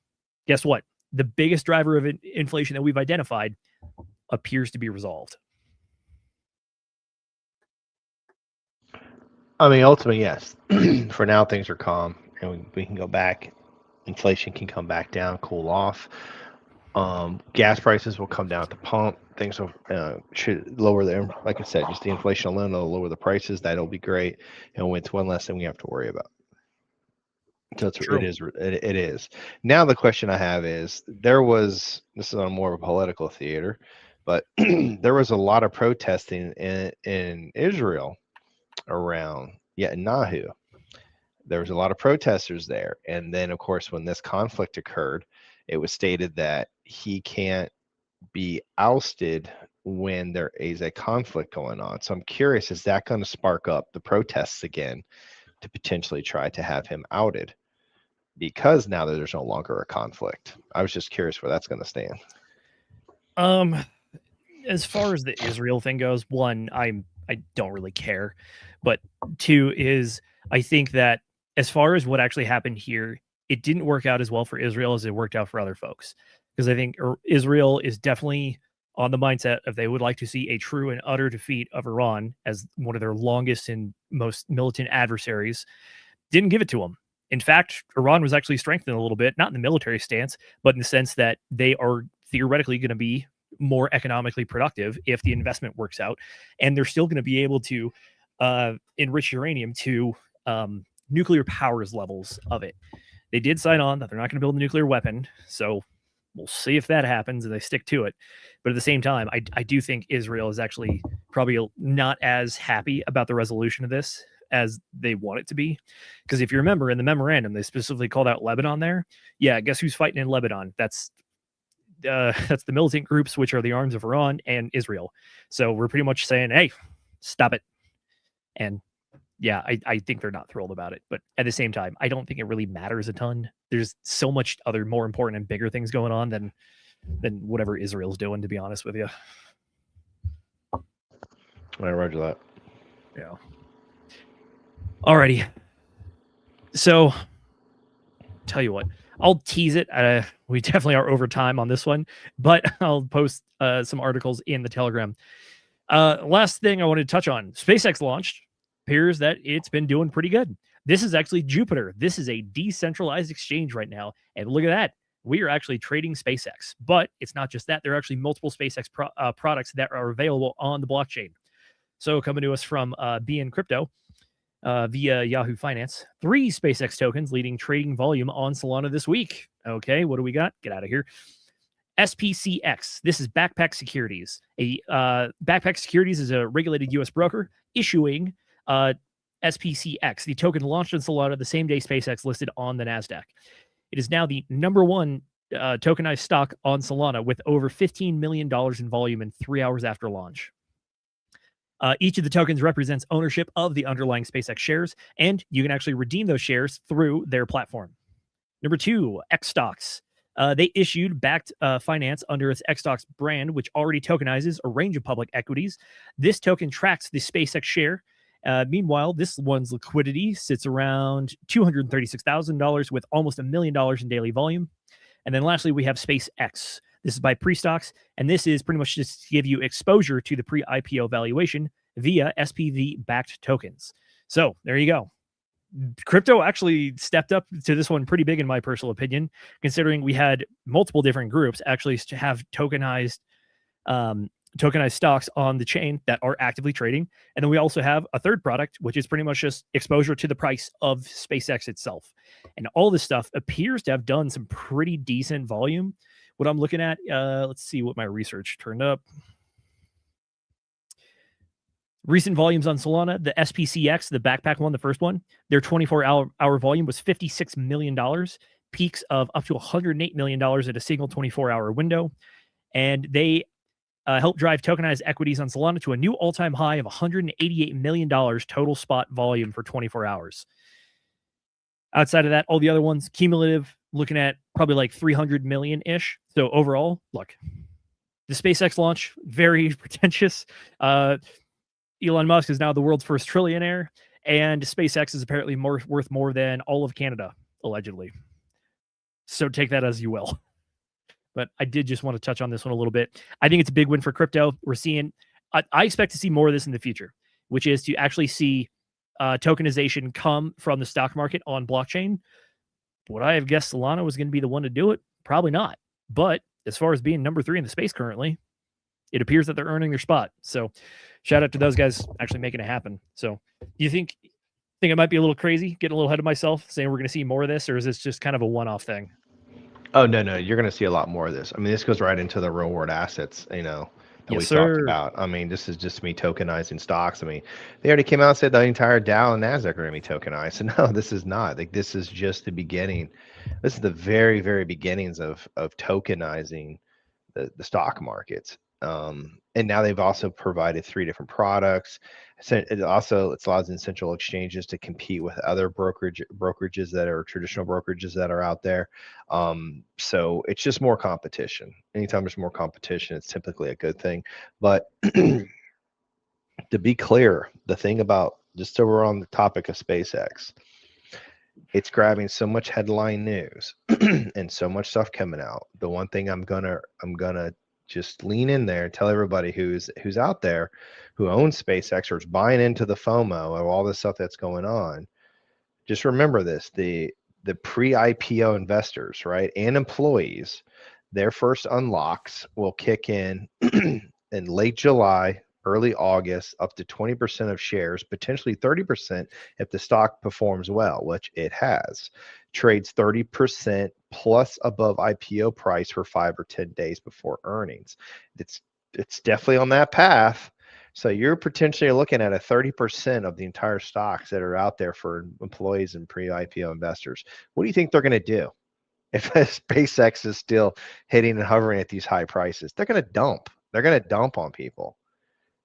Guess what? The biggest driver of inflation that we've identified appears to be resolved. I mean, ultimately, yes. For now, things are calm and we can go back. Inflation can come back down, cool off. Gas prices will come down at the pump. Things will should lower them. Like I said, just the inflation alone will lower the prices. That'll be great, and it's one less thing we have to worry about. So it is. Now the question I have is, this is on more of a political theater, but there was a lot of protesting in Israel around Netanyahu. There was a lot of protesters there, and then of course when this conflict occurred, it was stated that he can't be ousted when there is a conflict going on. So I'm curious, is that going to spark up the protests again to potentially try to have him outed because now that there's no longer a conflict? I was just curious where that's going to stand. As far as the Israel thing goes, one, I don't really care, but two is I think that as far as what actually happened here, it didn't work out as well for Israel as it worked out for other folks. Because I think Israel is definitely on the mindset of they would like to see a true and utter defeat of Iran as one of their longest and most militant adversaries. Didn't give it to them. In fact, Iran was actually strengthened a little bit, not in the military stance, but in the sense that they are theoretically going to be more economically productive if the investment works out. And they're still going to be able to enrich uranium to nuclear powers levels of it. They did sign on that they're not going to build a nuclear weapon. So we'll see if that happens and they stick to it. But at the same time, I do think Israel is actually probably not as happy about the resolution of this as they want it to be. Because if you remember in the memorandum, they specifically called out Lebanon there. Yeah, guess who's fighting in Lebanon? That's the militant groups, which are the arms of Iran and Israel. So we're pretty much saying, hey, stop it. And yeah, I think they're not thrilled about it. But at the same time, I don't think it really matters a ton. There's so much other more important and bigger things going on than whatever Israel's doing, to be honest with you. I roger that. Yeah. Alrighty. So, tell you what, I'll tease it. We definitely are over time on this one, but I'll post some articles in the Telegram. Last thing I wanted to touch on, SpaceX launched. Appears that it's been doing pretty good. This is actually Jupiter. This is a decentralized exchange right now. And look at that. We are actually trading SpaceX. But it's not just that. There are actually multiple SpaceX products that are available on the blockchain. So coming to us from BN Crypto via Yahoo Finance, 3 SpaceX tokens leading trading volume on Solana this week. Okay, what do we got? Get out of here. SPCX. This is Backpack Securities. Backpack Securities is a regulated U.S. broker issuing SPCX. The token launched in Solana the same day SpaceX listed on the NASDAQ. It is now the number one tokenized stock on Solana with over $15 million in volume in 3 hours after launch. Each of the tokens represents ownership of the underlying SpaceX shares, and you can actually redeem those shares through their platform. Number 2, X stocks. They issued backed finance under its X stocks brand, which already tokenizes a range of public equities. This token tracks the SpaceX share. Meanwhile, this one's liquidity sits around $236,000 with almost $1 million in daily volume. And then lastly, we have SpaceX. This is by pre-stocks, and this is pretty much just to give you exposure to the pre-IPO valuation via SPV-backed tokens. So there you go. Crypto actually stepped up to this one pretty big, in my personal opinion, considering we had multiple different groups actually have tokenized stocks on the chain that are actively trading. And then we also have a third product, which is pretty much just exposure to the price of SpaceX itself. And all this stuff appears to have done some pretty decent volume. What I'm looking at, let's see what my research turned up. Recent volumes on Solana, the SPCX, the backpack one, the first one, their 24-hour volume was $56 million, peaks of up to $108 million at a single 24-hour window. And they helped drive tokenized equities on Solana to a new all-time high of $188 million total spot volume for 24 hours. Outside of that, all the other ones, cumulative, looking at probably like 300 million-ish. So overall, look, the SpaceX launch, very pretentious. Elon Musk is now the world's first trillionaire, and SpaceX is apparently worth more than all of Canada, allegedly. So take that as you will. But I did just want to touch on this one a little bit. I think it's a big win for crypto. We're seeing, I expect to see more of this in the future, which is to actually see tokenization come from the stock market on blockchain. Would I have guessed Solana was going to be the one to do it? Probably not. But as far as being number 3 in the space currently, it appears that they're earning their spot. So shout out to those guys actually making it happen. So do you think it might be a little crazy, getting a little ahead of myself, saying we're going to see more of this, or is this just kind of a one-off thing? Oh, no, you're going to see a lot more of this. I mean, this goes right into the real world assets, that Yes, we talked about. I mean, this is just me tokenizing stocks. I mean, they already came out and said the entire Dow and NASDAQ are going to be tokenized. So no, this is not. Like, this is just the beginning. This is the very, very beginnings of tokenizing the stock markets. And now they've also provided 3 different products. So it allows in central exchanges to compete with other brokerages that are traditional brokerages that are out there. So it's just more competition. Anytime there's more competition, it's typically a good thing. But to be clear, the thing about, just so we're on the topic of SpaceX, it's grabbing so much headline news and so much stuff coming out. The one thing I'm gonna just lean in there and tell everybody who's out there who owns SpaceX or is buying into the FOMO of all this stuff that's going on. Just remember this, the pre-IPO investors, right, and employees, their first unlocks will kick in in late July, early August, up to 20% of shares, potentially 30% if the stock performs well, which it has. Trades 30% plus above IPO price for 5 or 10 days before earnings. It's definitely on that path. So you're potentially looking at a 30% of the entire stocks that are out there for employees and pre-IPO investors. What do you think they're going to do if SpaceX is still hitting and hovering at these high prices? They're going to dump. They're going to dump on people.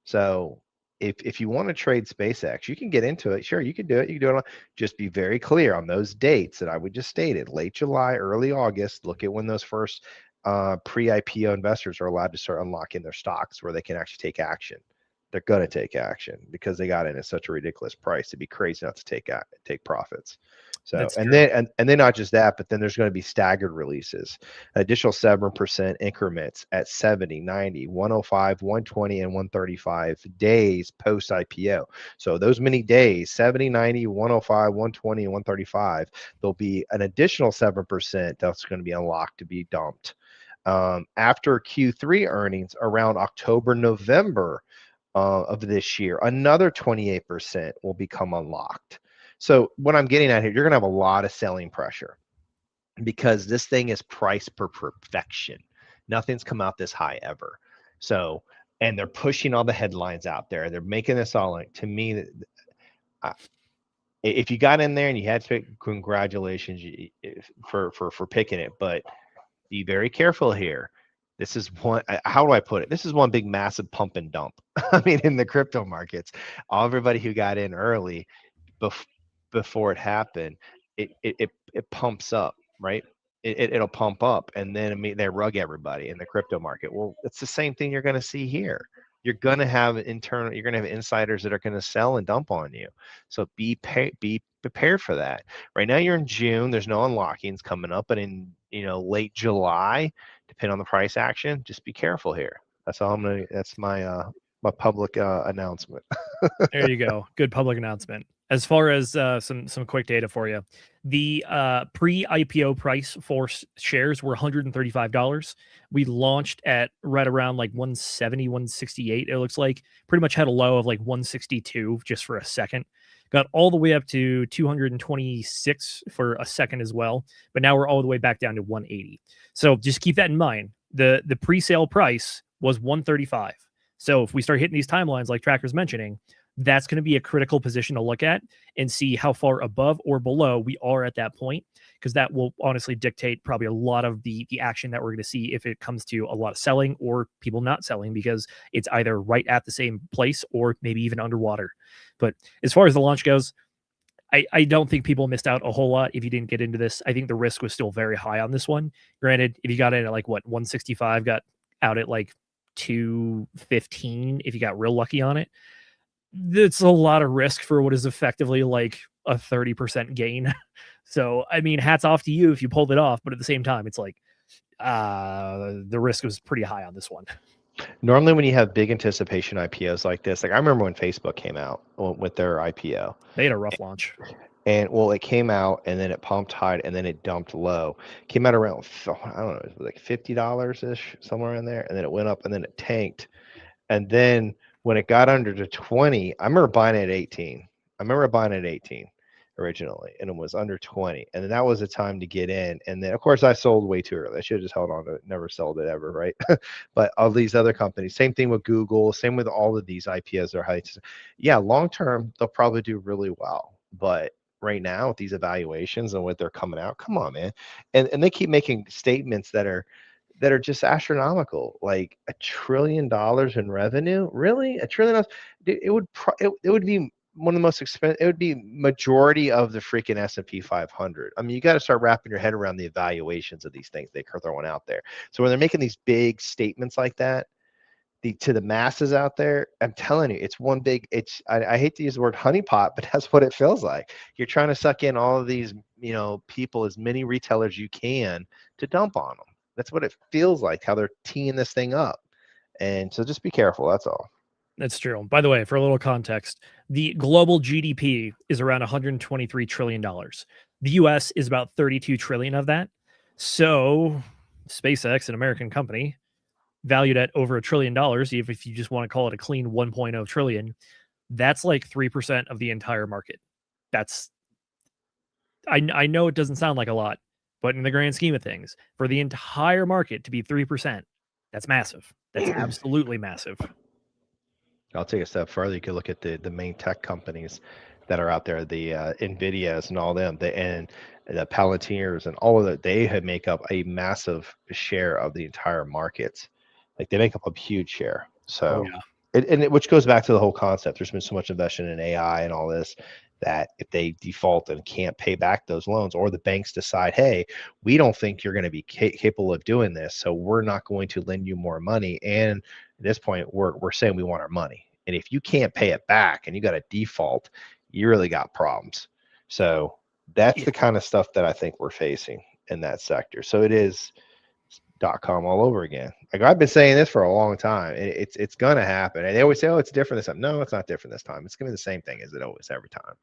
So if you want to trade SpaceX, you can get into it. Sure, you can do it. You can do it. Just be very clear on those dates that I would just stated, late July, early August. Look at when those first pre-IPO investors are allowed to start unlocking their stocks where they can actually take action. They're going to take action because they got in at such a ridiculous price. It'd be crazy not to take profits. So, and then not just that, but then there's going to be staggered releases, additional 7% increments at 70, 90, 105, 120, and 135 days post IPO. So those many days, 70, 90, 105, 120, and 135, there'll be an additional 7% that's going to be unlocked to be dumped. After Q3 earnings around October, November of this year, another 28% will become unlocked. So what I'm getting at here, you're going to have a lot of selling pressure because this thing is priced per perfection. Nothing's come out this high ever. So, and they're pushing all the headlines out there. They're making this all, to me, if you got in there and you had to pick, congratulations for picking it, but be very careful here. This is one, how do I put it? This is one big massive pump and dump. I mean, in the crypto markets, everybody who got in early before it happened, it pumps up, right? It'll pump up, and then they rug everybody in the crypto market. Well, it's the same thing you're going to see here. You're going to have you're going to have insiders that are going to sell and dump on you. So be prepared for that. Right now you're in June. There's no unlockings coming up, but in late July, depending on the price action, just be careful here. That's all I'm gonna. That's my my public announcement. There you go. Good public announcement. As far as some quick data for you, the pre-IPO price for shares were $135. We launched at right around like 170, 168. It looks like pretty much had a low of like 162 just for a second. Got all the way up to 226 for a second as well, but now we're all the way back down to 180. So just keep that in mind. The pre-sale price was 135. So if we start hitting these timelines like Tracker's mentioning, that's going to be a critical position to look at and see how far above or below we are at that point, because that will honestly dictate probably a lot of the action that we're going to see if it comes to a lot of selling or people not selling, because it's either right at the same place or maybe even underwater. But as far as the launch goes, I don't think people missed out a whole lot if you didn't get into this. I think the risk was still very high on this one. Granted, if you got in at like 165, got out at like 215 if you got real lucky on it, it's a lot of risk for what is effectively like a 30% gain. So I mean, hats off to you if you pulled it off, but at the same time it's like the risk was pretty high on this one. Normally when you have big anticipation IPOs like this, like I remember when Facebook came out with their IPO, they had a rough launch. And well, it came out and then it pumped high and then it dumped low. Came out around, I don't know, it was like $50 ish, somewhere in there. And then it went up and then it tanked. And then when it got under to 20, I remember buying it at 18. I remember buying it at 18 originally, and it was under 20. And then that was the time to get in. And then, of course, I sold way too early. I should have just held on to it, never sold it ever, right? But all these other companies, same thing with Google, same with all of these IPOs are high. Yeah, long term, they'll probably do really well. But right now with these evaluations and what they're coming out, come on, man. And they keep making statements that are just astronomical, like $1 trillion in revenue. Really? $1 trillion? It would be one of the most expensive. It would be majority of the freaking S&P 500. I mean, you got to start wrapping your head around the evaluations of these things they're throwing out there. So when they're making these big statements like that, to the masses out there, I'm telling you, it's one big, I hate to use the word honeypot, but that's what it feels like. You're trying to suck in all of these, people, as many retailers you can, to dump on them. That's what it feels like, how they're teeing this thing up. And so just be careful. That's all. That's true. By the way, for a little context, the global GDP is around $123 trillion. The US is about 32 trillion of that. So SpaceX, an American company, valued at over $1 trillion, if you just want to call it a clean 1.0 trillion, that's like 3% of the entire market. That's, I know it doesn't sound like a lot, but in the grand scheme of things, for the entire market to be 3%, that's massive. That's absolutely massive. I'll take a step further. You could look at the main tech companies that are out there, the NVIDIAs and all them, and the Palantirs and all of that. They make up a massive share of the entire market. Like they make up a huge share. So, which goes back to the whole concept. There's been so much investment in AI and all this, that if they default and can't pay back those loans, or the banks decide, hey, we don't think you're going to be capable of doing this, so we're not going to lend you more money. And at this point, we're saying we want our money. And if you can't pay it back and you got a default, you really got problems. So that's the kind of stuff that I think we're facing in that sector. So it is .com all over again. Like I've been saying this for a long time. It's gonna happen. And they always say, oh, it's different this time. No, it's not different this time. It's gonna be the same thing as it always every time.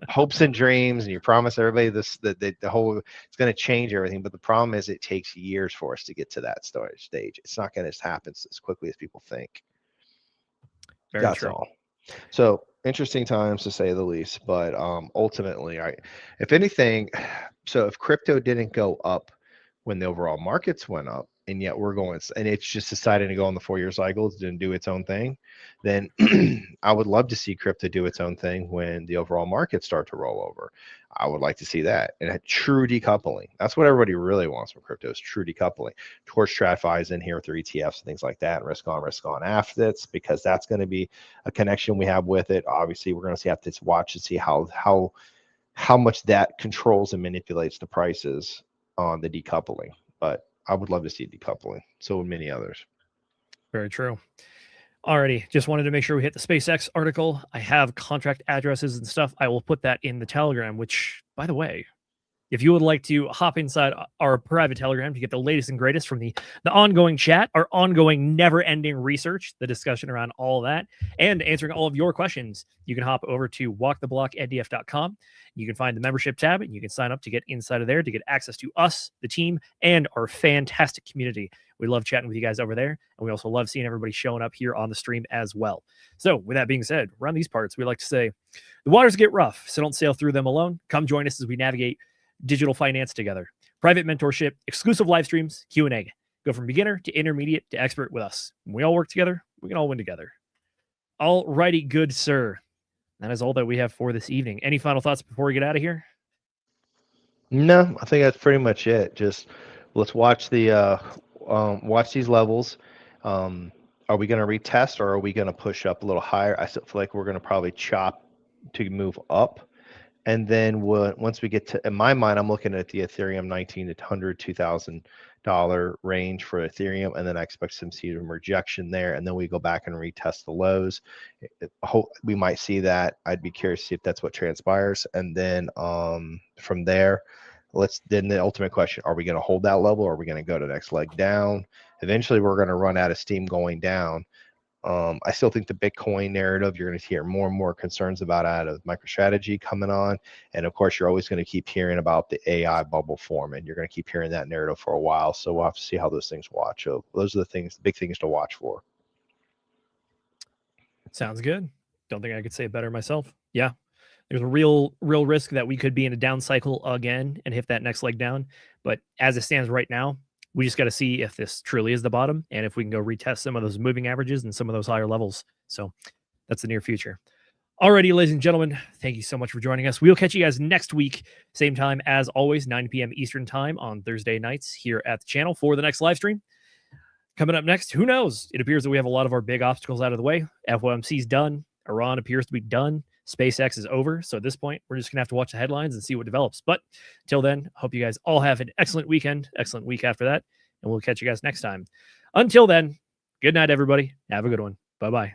Hopes and dreams, and you promise everybody this, that the whole, it's going to change everything. But the problem is it takes years for us to get to that stage. It's not going to happen as quickly as people think. That's true. All. So interesting times, to say the least. But ultimately, if anything, so if crypto didn't go up when the overall markets went up, and yet we're going, and it's just decided to go on the 4-year cycles and do its own thing, then I would love to see crypto do its own thing when the overall markets start to roll over. I would like to see that, and a true decoupling. That's what everybody really wants from crypto, is true decoupling. Of course, TradFi is in here with their ETFs and things like that, and risk on after this, because that's going to be a connection we have with it. Obviously, we're going to have to watch and see how much that controls and manipulates the prices on the decoupling. But I would love to see decoupling. So would many others. Very true. Alrighty, just wanted to make sure we hit the SpaceX article. I have contract addresses and stuff. I will put that in the Telegram, which, by the way, if you would like to hop inside our private Telegram to get the latest and greatest from the ongoing chat, our ongoing never-ending research, the discussion around all that, and answering all of your questions, you can hop over to walktheblockndf.com. You can find the membership tab, and you can sign up to get inside of there to get access to us, the team, and our fantastic community. We love chatting with you guys over there, and we also love seeing everybody showing up here on the stream as well. So with that being said, around these parts, we like to say, the waters get rough, so don't sail through them alone. Come join us as we navigate digital finance together. Private mentorship, exclusive live streams, Q&A. Go from beginner to intermediate to expert with us. When we all work together, we can all win together. All righty, good sir. That is all that we have for this evening. Any final thoughts before we get out of here? No, I think that's pretty much it. Just let's watch the watch these levels. Are we going to retest, or are we going to push up a little higher? I still feel like we're going to probably chop to move up. And then once we get to, in my mind, I'm looking at the Ethereum $1,900 to $2,000 range for Ethereum, and then I expect some rejection there, and then we go back and retest the lows. We might see that. I'd be curious to see if that's what transpires, and then from there, then the ultimate question: are we going to hold that level, or are we going to go to the next leg down? Eventually, we're going to run out of steam going down. I still think the Bitcoin narrative, you're going to hear more and more concerns about out of MicroStrategy coming on. And of course, you're always going to keep hearing about the AI bubble forming. You're going to keep hearing that narrative for a while. So we'll have to see how those things watch. So those are the big things to watch for. Sounds good. Don't think I could say it better myself. Yeah. There's a real risk that we could be in a down cycle again and hit that next leg down. But as it stands right now, we just got to see if this truly is the bottom and if we can go retest some of those moving averages and some of those higher levels. So that's the near future. Alrighty, ladies and gentlemen, thank you so much for joining us. We'll catch you guys next week, same time as always, 9 p.m. Eastern time on Thursday nights here at the channel for the next live stream. Coming up next, who knows? It appears that we have a lot of our big obstacles out of the way. FOMC's done. Iran appears to be done. SpaceX is over. So at this point, we're just going to have to watch the headlines and see what develops. But until then, hope you guys all have an excellent weekend, excellent week after that, and we'll catch you guys next time. Until then, good night, everybody. Have a good one. Bye-bye.